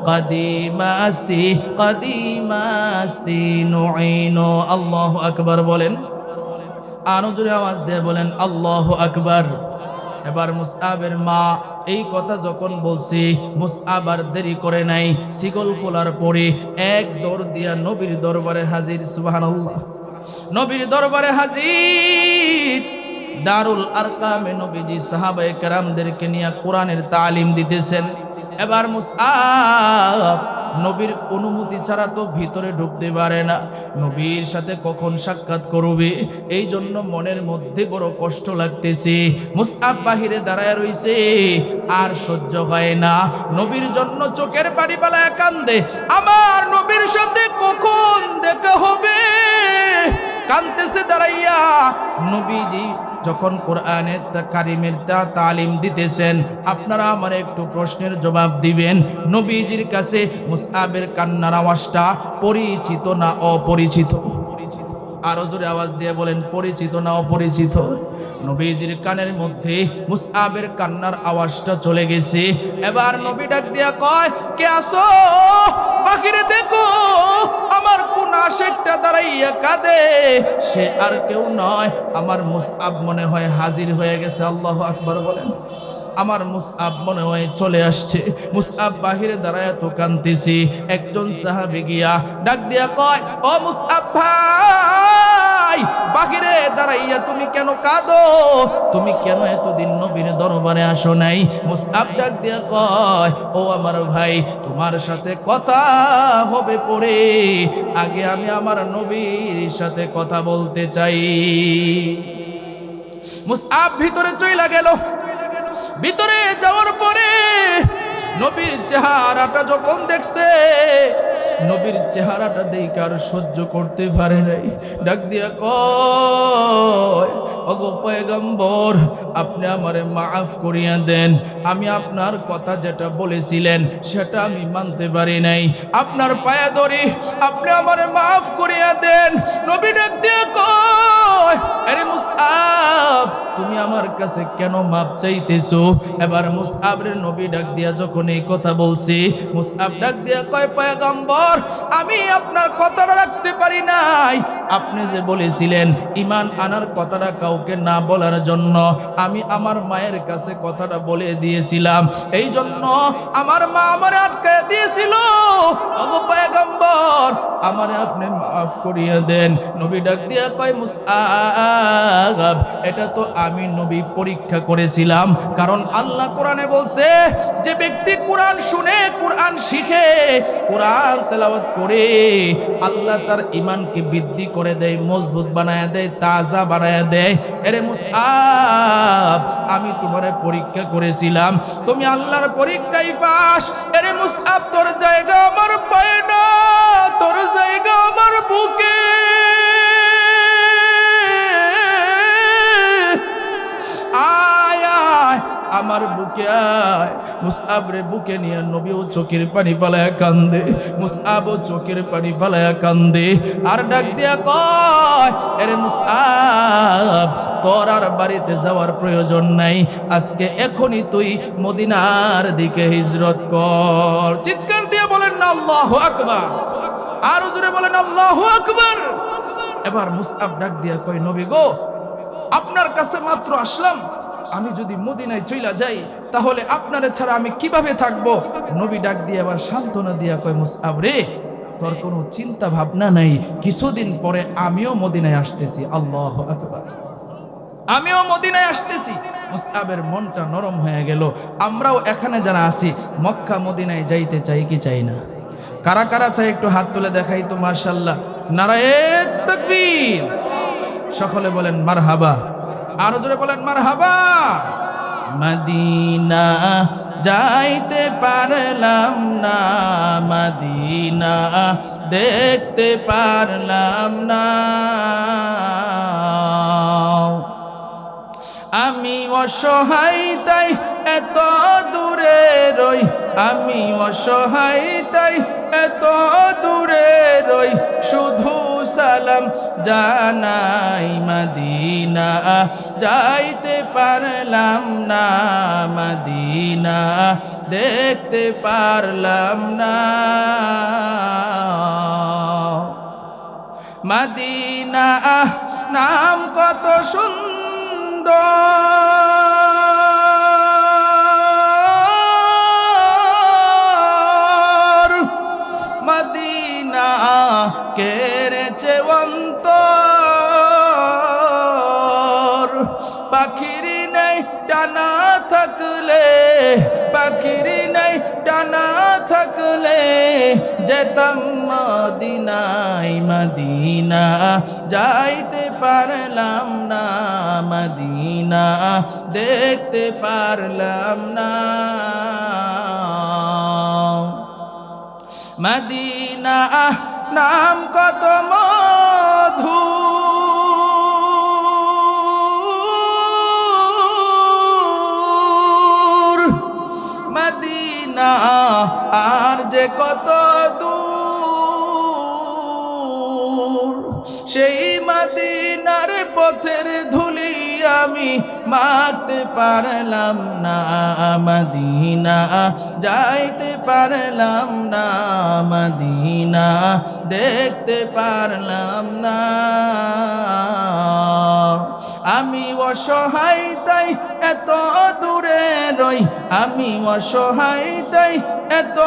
কদিমাস্তি কদিমাস্তি নুইনো। আল্লাহু আকবার বলেন, আরো জোরে আওয়াজ দিয়ে বলেন আল্লাহু আকবার। এবার মুসআবের মা এই কথা যখন বলছি, মুসআব আর দেরি করে নাই, শিকল খোলার পরে এক দৌড় দিয়া নবীর দরবারে হাজির। সুবহানাল্লাহ, নবীর দরবারে হাজির। দারুল আরকামে নবীজি সাহাবায়ে কেরামদেরকে নিয়ে কোরআনের তালিম দিতেছেন। এবার মুসআব নবীর অনুমতি ছাড়া তো ভিতরে ঢুকতে পারে না, নবীর সাথে কখন সাক্ষাৎ করবে এই জন্য মনের মধ্যে বড় কষ্ট লাগতেছে। মুসআব বাহিরে দাঁড়ায় রইছে, আর সহ্য হয় না, নবীর জন্য চোখের পানি পালায় কান্দে। আমার নবীর সাথে কখন দেখা হবে, কাঁদতেছে দাঁড়াইয়া। নবীজি যখন কোরআনের কারিমের তালিম দিতেছেন, আপনারা আমার একটু প্রশ্নের জবাব দিবেন। নবীজির কাছে মুসআবের কান্নার আওয়াজটা পরিচিত না অপরিচিত? আরো জোরে আওয়াজ দিয়ে বলেন, পরিচিত না অপরিচিত? নবীজির কানের মধ্যে মুসআবের কান্নার আওয়াজটা চলে গেছে। এবার নবী ডাক দিয়া কয়, কে আসো? বাহিরে দেখো, আমার কোন আশেকটা দাঁড়াইয়া কাঁদে। সে আর কেউ নয়, আমার মুসআব মনে হয় হাজির হয়ে গেছে। আল্লাহু আকবার বলেন। আমার মুসআব মনে হয় চলে আসছে। মুসআব বাহিরে দাঁড়ায় তো কাঁদতেছি। একজন সাহাবী গিয়া ডাক দিয়া কয়, ও মুসআব ভাই, বাহিরে দাঁড়াইয়া তুমি কেন কাঁদো? তুমি কেন এতদিন নবীর দরবারে আসো নাই? মুসআব ডাক দিয়া কয়, ও আমার ভাই, তোমার সাথে কথা হবে পরে, আগে আমি আমার নবীর সাথে কথা বলতে চাই। মুসআব ভিতরে চইলা গেল। ভিতরে যাওয়ার পরে নবীর চেহারাটা যখন দেখছে, নবীর চেহারাটা দেখে আর সহ্য করতে পারে নাই। ডাক দিয়া কয়, ওগো পয়গম্বর, আপনি আমারে মাফ করিয়া দেন। আমি আপনার কথা যেটা বলেছিলেন সেটা আমি মানতে পারি নাই। আপনার পায়ে ধরি, আপনি আমারে মাফ করিয়া দেন। নবী ডাক দিয়া কয়, আরে মুসআব, তুমি আমার কাছে কেন মাফ চাইতেছো? এবার মুসআবের নবী ডাক দিয়া যখন এই কথা বলছি, মুসআব ডাক দিয়া কয়, পয়গম্বর, আমি আপনার কথাটা রাখতে পারি নাই। আপনি যে বলেছিলেন ঈমান আনার কথাটা কাউকে না বলার জন্য, আমি আমার মায়ের কাছে কথাটা বলে দিয়েছিলাম। এই জন্য আমার মা আমারে আটকায় দিয়েছিল। ওগো পয়গম্বর, আমারে আপনি মাফ করিয়ে দেন। নবী ডাক দিয়া কয়, মুসআব, এটা তো আমি নবী পরীক্ষা করেছিলাম। কারণ আল্লাহ কোরআনে বলছে, যে ব্যক্তি কোরআন শুনে, কোরআন শিখে, কোরআন তেলাওয়াত করে, আল্লাহ তার ঈমানকে বৃদ্ধি করে দেয়, মজবুত বানায় দেয়, তাজা বানায় দেয়। এরে মুসআব, আমি তোমারে পরীক্ষা করেছিলাম, তুমি আল্লাহর পরীক্ষায় পাস। এরে মুসআব, তোর জায়গা আমার পায়ে না, তোর জায়গা আমার বুকে। আয় আয়, আমার আমার বুকে আয়। মুসআব রে বুকে নিয়ে নবীও চোখের পানি ফালায়া কান্দে, মুসআবও চোখের পানি ফালায়া কান্দে, আর ডাক দিয়া কয়, আরে মুসআব, তোর আর বাড়িতে যাওয়ার প্রয়োজন নাই, আজকে এখনই তুই মদিনার দিকে হিজরত কর। চিৎকার দিয়ে বলেন না আল্লাহু আকবার, আর জোরে বলেন আল্লাহু আকবার। এবার মুসআব ডাক দিয়া কয়, নবী গো, আপনার কাছে মাত্র আসলাম, আমি যদি মদিনায় চইলা যাই তাহলে আপনারে ছাড়া আমি কিভাবে থাকবো? নবী ডাক দিয়ে আবার সান্ত্বনা দিয়া কয়, মুসআব রে, তোর কোনো চিন্তা ভাবনা নাই, কিছুদিন পরে আমিও মদিনায় আসতেছি। আল্লাহু আকবার, আমিও মদিনায় আসতেছি। মুসআবের মনটা নরম হয়ে গেল। আমরাও এখানে যারা আছি মক্কা মদিনায় যাইতে চাই কি চাই না? কারা কারা চাই একটু হাত তুলে দেখাই তো। মাশাআল্লাহ, নারায়ে তাকবীর। সকলে বলেন মারহাবা, আরো জোরে বলেন মারহাবা। মদিনা যাইতে পারলাম না, মদিনা দেখতে পারলাম না, আমি অসহায় তাই এত দূরে রই, আমি অসহায় তাই এত দূরে রই, শুধু সালাম জানাই, মদিনা যাইতে পারলাম না, মদিনা দেখতে পারলাম না, মদিনা নাম কত সুন্দর, মদিনা কেড়েছে অন্তর, পাখির নেই ডানা থাকলে, পাখির নেই ডানা থাকলে যেতাম মদিনায়, মদিনা যাইতে পারলাম না, মদিনা দেখতে পারলাম না, মদিনা নাম কত মধু, মদিনা আর যে কত দূর, সেই মদিনার পথের ধুলি আমি মাখতে পারলাম না, মদিনা যাইতে পারলাম না, মদিনা দেখতে পারলাম না, আমি অসহায় তাই এত দূরে রই, আমি অসহায় তাই এত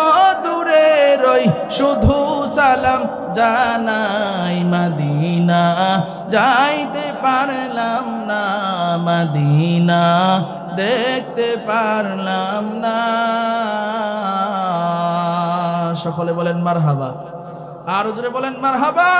দূরে রই, শুধু সালাম জানাই, মদিনা যাইতে পারলাম না, মদিনা দেখতে পারলাম না। সকলে বলেন মারহাবা, আর জোরে বলেন মারহাবা।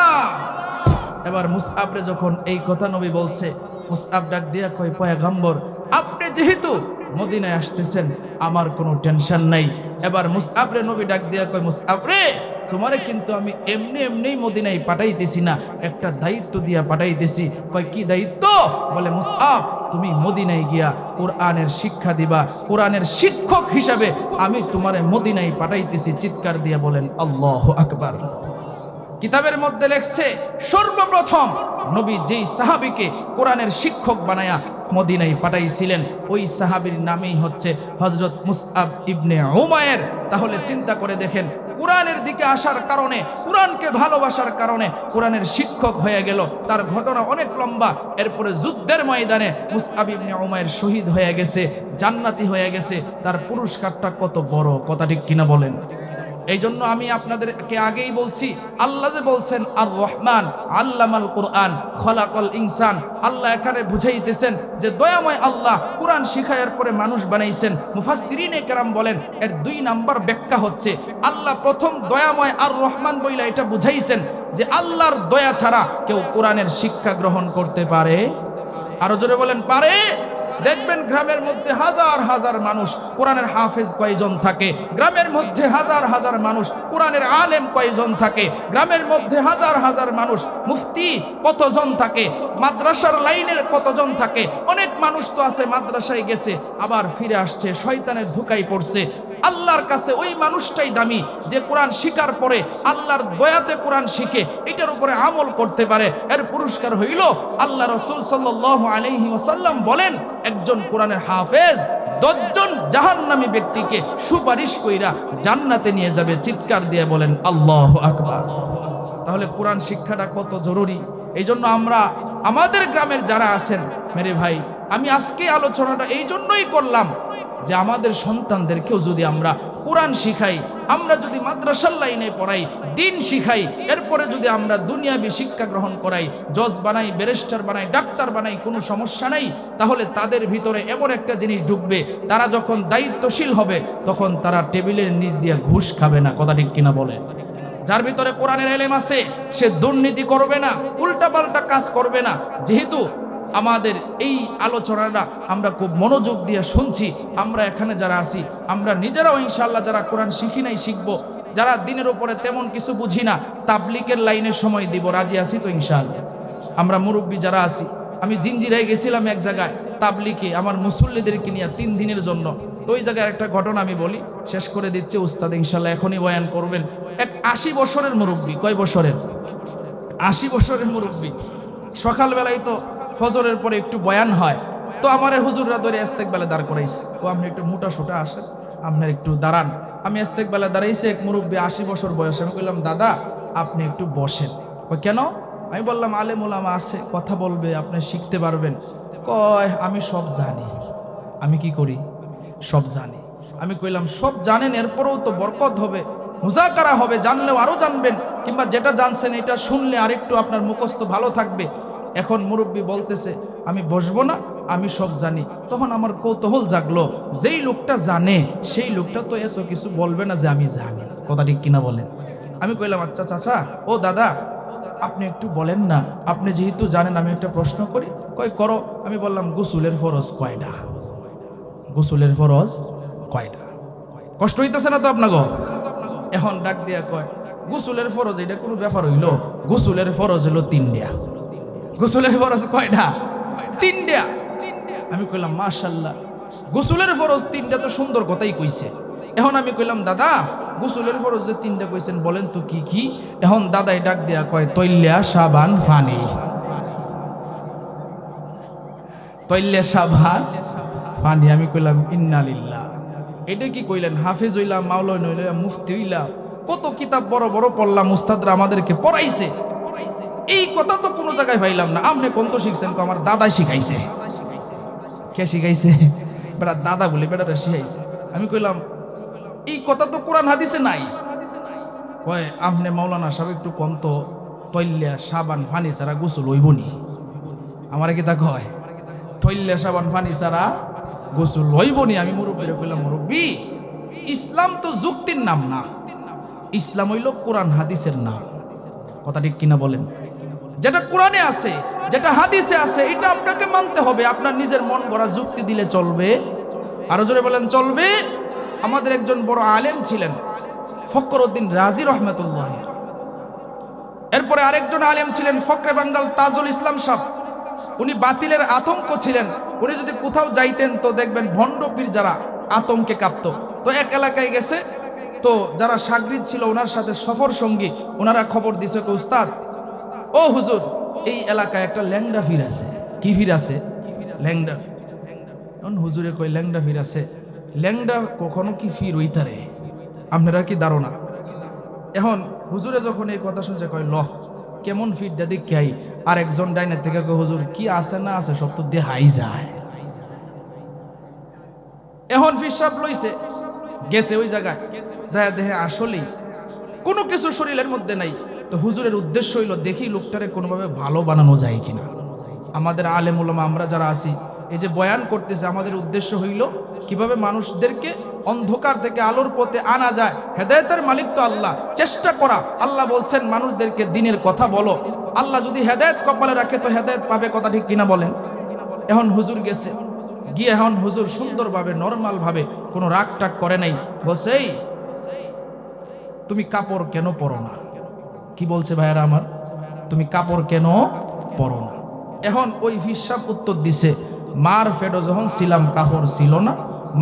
এবার মুসআবরে যখন এই কথা নবী বলছে, মুসআব ডাক দিয়া কয়, পয়গম্বর, আপনি যেহেতু মদিনায় আসতেছেন আমার কোনো টেনশন নাই। এবার মুসআবরে নবী ডাক দিয়া কয়, মুসআব রে, তোমারে কিন্তু আমি এমনি এমনি মদিনায় পাঠাইতেছি না, একটা দায়িত্ব দিয়া পাঠাইতেছি। কয়, কি দায়িত্ব? বলে, মুসআব, তুমি মদিনায় গিয়া কোরআনের শিক্ষা দিবা, কোরআনের শিক্ষক হিসাবে আমি তোমারে মদিনায় পাঠাইতেছি। চিৎকার দিয়া বলেন আল্লাহু আকবার। কিতাবের মধ্যে লেখছে, সর্বপ্রথম নবী যেই সাহাবীকে কোরআনের শিক্ষক বানায়া মদিনায় পাঠাইছিলেন ওই সাহাবীর নামই হচ্ছে হযরত মুসআব ইবনে উমায়ের। তাহলে চিন্তা করে দেখেন, কোরআনের দিকে আসার কারণে, কোরআনকে ভালোবাসার কারণে কোরআনের শিক্ষক হয়ে গেল। তার ঘটনা অনেক লম্বা। এরপরে যুদ্ধের ময়দানে মুসআব ইবনে উমায়ের শহীদ হয়ে গেছে, জান্নাতি হয়ে গেছে। তার পুরস্কারটা কত বড়, কথা ঠিক কিনা বলেন? এই জন্য আমি আপনাদেরকে আগেই বলছি, আল্লাহ যে বলছেন আর রহমান আল্লামাল কোরআন খলাকাল ইনসান, আল্লাহ এখানে বুঝাইতেছেন যে দয়াময় আল্লাহ কোরআন শিখায়ার পরে মানুষ বানাইছেন। মুফাসসিরিনে কেরাম বলেন এর 2 নাম্বার ব্যাখ্যা হচ্ছে, আল্লাহ প্রথম দয়াময় আর রহমান বইলা এটা বুঝাইছেন যে আল্লাহর দয়া ছাড়া কেউ কোরআনের শিক্ষা গ্রহণ করতে পারে? আরো জোরে বলেন, পারে? দেখবেন গ্রামের মধ্যে হাজার হাজার মানুষ কোরআনের হাফেজ কয়জন থাকে, গ্রামের মধ্যে হাজার হাজার মানুষ কোরআনের আলেম কয়জন থাকে, গ্রামের মধ্যে হাজার হাজার মানুষ মুফতি কতজন থাকে। মাদ্রাসার লাইনের কতজন থাকে, অনেক মানুষ তো আছে মাদ্রাসায় গেছে আবার ফিরে আসছে, শয়তানের ধোঁকায় পড়ছে। আল্লাহর কাছে ওই মানুষটাই দামি যে কোরআন শিখার পরে আল্লাহর দয়াতে কোরআন শিখে এটার উপরে আমল করতে পারে। এর পুরস্কার হইল আল্লাহ রাসূল সাল্লাল্লাহু আলাইহি ওয়াসাল্লাম বলেন, একজন কোরআনের হাফেজ 10 জন জাহান্নামী ব্যক্তিকে সুপারিশ কইরা জান্নাতে নিয়ে যাবে। চিৎকার দিয়ে বলেন আল্লাহু আকবার। তাহলে কোরআন শিক্ষাটা কত জরুরি। এই জন্য আমরা আমাদের গ্রামের যারা আছেন মেরে ভাই, আমি আজকে আলোচনাটা এই জন্যই করলাম যে আমাদের সন্তানদেরকেও যদি আমরা কোরআন শিখাই, আমরা যদি মাদ্রাসার লাইনে পড়াই, দিন শিখাই, এরপরে যদি আমরা দুনিয়াবি শিক্ষা গ্রহণ করাই, জজ বানাই, ব্যারিস্টার বানাই, ডাক্তার বানাই, কোনো সমস্যা নাই। তাহলে তাদের ভিতরে এমন একটা জিনিস ঢুকবে, তারা যখন দায়িত্বশীল হবে তখন তারা টেবিলের নিচ দিয়ে ঘুষ খাবে না। কথা ঠিক কিনা বলে? যার ভিতরে কোরআনের ইলম আছে সে দুর্নীতি করবে না, উল্টাপাল্টা কাজ করবে না। যেহেতু আমাদের এই আলোচনাটা আমরা খুব মনোযোগ দিয়ে শুনছি, আমরা এখানে যারা আছি আমরা নিজেরাও ইনশাআল্লাহ যারা কোরআন শিখি নাই শিখবো, যারা দিনের উপরে তেমন কিছু বুঝি না তাবলিগের লাইনে সময় দিব, রাজি আছি তো ইনশাআল্লাহ। আমরা মুরব্বী যারা আছি, আমি জিঞ্জিরায় গেছিলাম এক জায়গায় তাবলিগে আমার মুসল্লিদেরকে নিয়ে 3 দিনের জন্য। তো ওই জায়গায় একটা ঘটনা আমি বলি, শেষ করে দিচ্ছে উস্তাদ ইনশাআল্লাহ, এখনই বয়ান করবেন। এক 80 বছরের মুরব্বী, কয় বছরের? 80 বছরের মুরব্বী। সকালবেলায় তো ফজরের পরে একটু বয়ান হয়, তো আমার হুজুররা ধরে ইস্তেকবালে দাঁড় করাইছে। ও আপনি একটু মোটা সোটা আসেন, আপনার একটু দাঁড়ান। আমি ইস্তেকবালে দাঁড়াইছি, এক মুরব্বী 80 বছর বয়সে। আমি বললাম দাদা আপনি একটু বসেন। কয় কেন? আমি বললাম আলেম ওলামা আছে, কথা বলবে, আপনি শিখতে পারবেন। কয় আমি সব জানি। আমি কি করি? সব জানি। আমি কইলাম সব জানেন, এরপরেও তো বরকত হবে, মুজাকারা হবে, জানলেও আরো জানবেন, কিংবা যেটা জানছেন এটা শুনলে আরেকটু আপনার মুখস্থ ভালো থাকবে। এখন মুরব্বী বলতেছে আমি বসবো না, আমি সব জানি। তখন আমার কৌতূহল জাগলো, যেই লোকটা জানে সেই লোকটা তো এত কিছু বলবে না যে আমি জানি। কথা ঠিক কিনা বলেন? আমি কইলাম আচ্ছা চাচা, ও দাদা আপনি একটু বলেন না, আপনি যেহেতু জানেন আমি একটা প্রশ্ন করি। কয় করো। আমি বললাম গোসলের ফরজ কয়টা? গোসলের ফরজ কয়টা? কষ্ট হইতেছে না তো আপনাকে? এখন ডাক দিয়া কয় গোসলের ফরজ এটা কোনো ব্যাপার হইল? গোসলের ফরজ হলো 3টা। গোসলের ফরজ কয়টা? 3টা। আমি কইলাম মাশাআল্লাহ, গোসলের ফরজ 3টা তো সুন্দর কথাই কইছে। এখন আমি কইলাম দাদা গোসলের ফরজ যে 3টা কইছেন বলেন তো কি কি? এখন দাদাই ডাক দিয়া কয় তৈল্যা, সাবান, পানি। তৈল্যা, সাবান, পানি। আমি কইলাম ইন্নালিল্লাহ। এটা কি কইলেন? হাফেজ হইলাম, মাওলানা হইলাম, মুফতি হইলাম, কত কিতাব বড় বড় পড়লাম, উস্তাদরা আমাদেরকে পড়াইছে, এই কথা তো কোনো জায়গায় পাইলাম না। আপনি কোন তো শিখছেন? আমার দাদাই শিখাইছে। কে শিখাইছে? বেটা দাদা বলে বেটাটা শিখাইছে। আমি কইলাম এই কথা তো কোরআন হাদিসে নাই। কয় আপনি মাওলানা সাহেব একটু কোন তো তৈল্যা, সাবান, পানি ছাড়া গোসল হইবনি। আমার কি তা কয় তৈল্যা, সাবান, পানি ছাড়া গোসল হইবনি? আমি মুরব্বীরে কইলাম মুরব্বী ইসলাম তো যুক্তির নাম না, ইসলাম হইল কোরআন হাদিসের নাম। কথা ঠিক কিনা বলেন? যেটা কোরআনে আছে, যেটা হাদিসে আছে, এটা আপনাকে মানতে হবে। আপনার নিজের মন গড়া যুক্তি দিলে চলবে? আরো জোরে বলেন চলবে? আমাদের একজন বড় আলেম ছিলেন ফখরউদ্দিন রাজি রহমাতুল্লাহ। এরপরে আরেকজন আলেম ছিলেন ফখরে বাঙ্গাল তাজুল ইসলাম সাহেব। উনি বাতিলের আতঙ্ক ছিলেন। উনি যদি কোথাও যাইতেন তো দেখবেন ভণ্ড পীর যারা আতঙ্কে কাঁপত। তো এক এলাকায় গেছে, তো যারা সাগরিদ ছিল ওনার সাথে সফর সঙ্গী, ওনারা খবর দিছে উস্তাদ ও হুজুর এই এলাকায় একটা ল্যাংডা ফির আছে। কি ফির আছে? ল্যাংডা। হুজুরে কই ল্যাংডা ফির আছে? ল্যাংডা কখনো কি ফির হইতারে? আপনারা কি ধারণা? এখন হুজুরে যখন এই কথা শুনছে কয় ল কেমন ফিরটা দেখে আই। আর একজন ডাইনের থেকে কয় হুজুর কি আছে না আছে সব তো দেখাই যায়। এখন ফির সাহেব লইছে, গেছে ওই জায়গায়, যায় দেখে আসলেই কোনো কিছু শরীরের মধ্যে নাই। তো হুজুরের উদ্দেশ্য হইল দেখি লোকটারে কোনোভাবে ভালো বানানো যায় কিনা। আমাদের আলেম ওলামা আমরা যারা আছি, এই যে বয়ান করতেছে, আমাদের উদ্দেশ্য হইল কিভাবে মানুষদেরকে অন্ধকার থেকে আলোর পথে আনা যায়। হেদায়েতের মালিক তো আল্লাহ, চেষ্টা করা। আল্লাহ বলছেন মানুষদেরকে দিনের কথা বলো। আল্লাহ যদি হেদায়েত কপালে রাখে তো হেদায়েত পাবে। কথা ঠিক কিনা বলেন? এখন হুজুর গেছে, গিয়ে এখন হুজুর সুন্দরভাবে নরমাল ভাবে কোনো রাগ টাগ করে নাই। বলছে এই তুমি কাপড় কেন পরো না? কি বলছে ভাইয়ারা আমার? তুমি কাপড় কেন পরো না? এখন ওই হিসাব উত্তর দিছে, মার ফেটে যখন ছিলাম কাপড় ছিল না,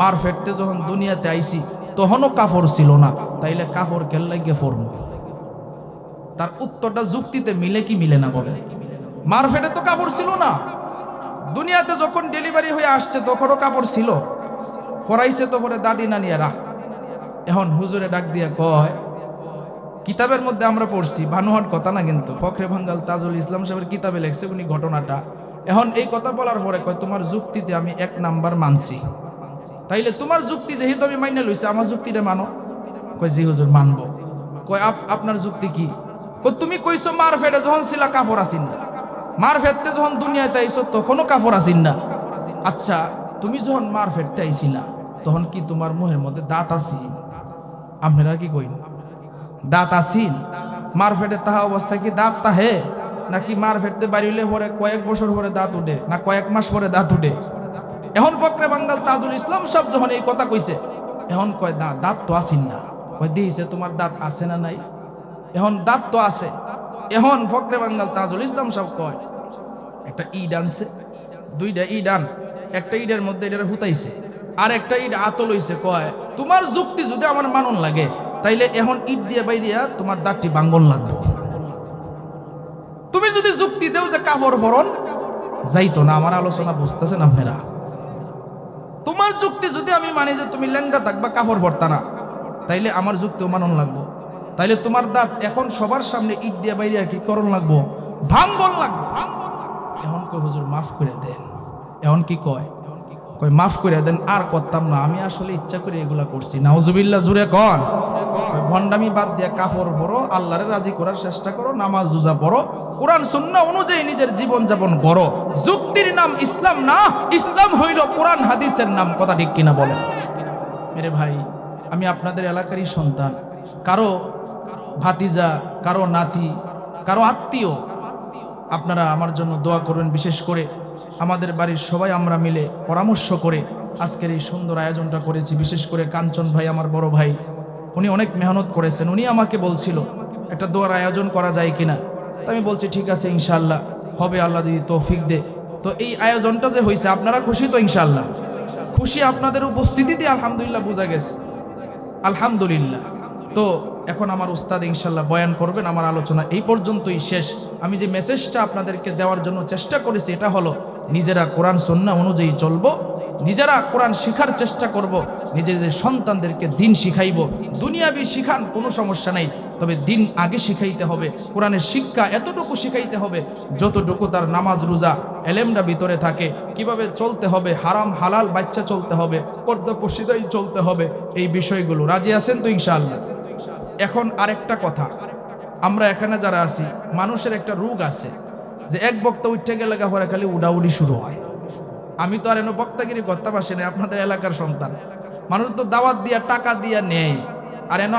মার ফেটতে যখন দুনিয়াতে আইছি তখনও কাপড় ছিল না, তাইলে কাপড় কেল্লা গিয়ে ফরম। তার উত্তরটা যুক্তিতে মিলে কি মিলে না বলে? মার ফেটে তো কাপড় ছিল না, দুনিয়াতে যখন ডেলিভারি হয়ে আসছে তখনও কাপড় ছিল, পরাইছে তো পরে দাদি নানিয়ারা। এখন হুজুরে ডাক দিয়া কয়, কিতাবের মধ্যে আমরা পড়ছি, ভানুহাট কথা না কিন্তু, ফখরে ভাঙ্গাল তাজুল ইসলাম সাহেবের কিতাবে লেখছে উনি ঘটনাটা। এখন এই কথা বলার পরে কয়, তোমার যুক্তিতে আমি 1 নাম্বার মানছি, তাইলে তোমার যুক্তি যেহেতু আমি মাইনে লইছি, আমার যুক্তিটা মানো। কয় জি হুজুর মানবো। কয় আপনার যুক্তি কি? কয় তুমি কইছো মার ফেটে যখন ছিলা কাপড় আসিন না, মার ফেটতে যখন দুনিয়াতে আইছো তখনও কাপড় আসিন না। আচ্ছা, তুমি যখন মার ফেটতে আইছিলা তখন কি তোমার মুহের মধ্যে দাঁত আসি? আপনারা কি কইন? দাঁত আসিন? মার ফেটে তাহা অবস্থায় কি দাঁত তাহে? নাকি মার ফেটতে বাড়িলে পরে কয়েক বছর পরে দাঁত উঠে, না কয়েক মাস পরে দাঁত উঠে? এখন ফখরে বাঙ্গাল তাজুল ইসলাম সাহেব যখন এই কথা কইছে, এখন কয় না, দাঁত তো আসিন না। কয় দিয়েছে, তোমার দাঁত আছে না নাই? এখন দাঁত তো আছে। এখন ফখরে বাঙ্গাল তাজুল ইসলাম সাহেব কয়, একটা ইট আনছে, 2টা ইট আন, একটা ইটের মধ্যে এটা হুতাইছে, আর একটা ইট আতল হইছে। কয় তোমার যুক্তি যদি আমার মানন লাগে, তাইলে এখন ইট দিয়ে বাইরিয়া তোমার দাঁতটি বাঙ্গন লাগবে। তুমি যদি যুক্তি দেও যে কাপড় ফরন, যাইতো না। আমার আলোচনা বুঝতেছেন আপনারা? তোমার যুক্তি যদি আমি মানি যে তুমি ল্যাংড়া থাকবা, কাপড় পরতা না, তাইলে আমার যুক্তিও মানন লাগবো। তাইলে তোমার দাঁত এখন সবার সামনে ইট দিয়ে বাইরিয়া কি করণ লাগবো? ভাঙ্গন লাগবে। এখন কই হুজুর মাফ করে দেন। এখন কি কয়? কয় মাফ করে দেন, আর করতাম না, আমি আসলে ইচ্ছা করে এগুলা করছি। নাউজুবিল্লাহ, জুরে কন। ভণ্ডামি বাদ দিয়া কাপড় পরো, আল্লাহরে রাজি করার চেষ্টা করো, নামাজ রোজা পড়ো, কোরআন সুন্নাহ অনুযায়ী নিজের জীবন যাপন করো। যুক্তির নাম ইসলাম না, ইসলাম হইল কোরআন হাদিসের নাম। কথা ঠিক কিনা বলেন? মেরে ভাই, আমি আপনাদের এলাকারই সন্তান, কারো ভাতিজা, কারো নাতি, কারো আত্মীয়। আপনারা আমার জন্য দোয়া করবেন। বিশেষ করে আমাদের বাড়ির সবাই আমরা মিলে পরামর্শ করে আজকের এই সুন্দর আয়োজনটা করেছি। বিশেষ করে কাঞ্চন ভাই, আমার বড় ভাই, উনি অনেক মেহনত করেছেন। উনি আমাকে বলছিল একটা দোয়ার আয়োজন করা যায় কিনা। তো আমি বলছি ঠিক আছে, ইনশাআল্লাহ হবে, আল্লাহ যদি তৌফিক দে। তো এই আয়োজনটা যে হয়েছে, আপনারা খুশি তো? ইনশাআল্লাহ খুশি। আপনাদের উপস্থিতিতে আলহামদুলিল্লাহ বোঝা গেছে, আলহামদুলিল্লাহ। তো এখন আমার উস্তাদ ইনশাআল্লাহ বয়ান করবেন। আমার আলোচনা এই পর্যন্তই শেষ। আমি যে মেসেজটা আপনাদেরকে দেওয়ার জন্য চেষ্টা করেছি, এটা হলো নিজেরা কোরআন সুন্নাহ অনুযায়ী চলবো, নিজেরা কোরআন শিখার চেষ্টা করব, নিজেদের সন্তানদেরকে দিন শিখাইব। দুনিয়াবি শিখান কোনো সমস্যা নেই, তবে দিন আগে শিখাইতে হবে। কোরআনের শিক্ষা এতটুকু শিখাইতে হবে যতটুকু তার নামাজ রোজা এলেমটা ভিতরে থাকে। কিভাবে চলতে হবে, হারাম হালাল বাচ্চা চলতে হবে, পর্দা পর্দায় চলতে হবে, এই বিষয়গুলো। রাজি আছেন তো ইনশাআল্লাহ? এখন আরেকটা কথা, আমরা এখানে যারা আছি, মানুষের একটা রোগ আছে যে এক বক্তা উঠে গেলে পরে খালি উড়াউড়ি শুরু হয়। আমি তো আর এনে বক্তাগিরি করতে পারছি না, আপনাদের এলাকার সন্তান। মানুষ তো দাওয়াত দিয়া টাকা দিয়া নেই, আর এনে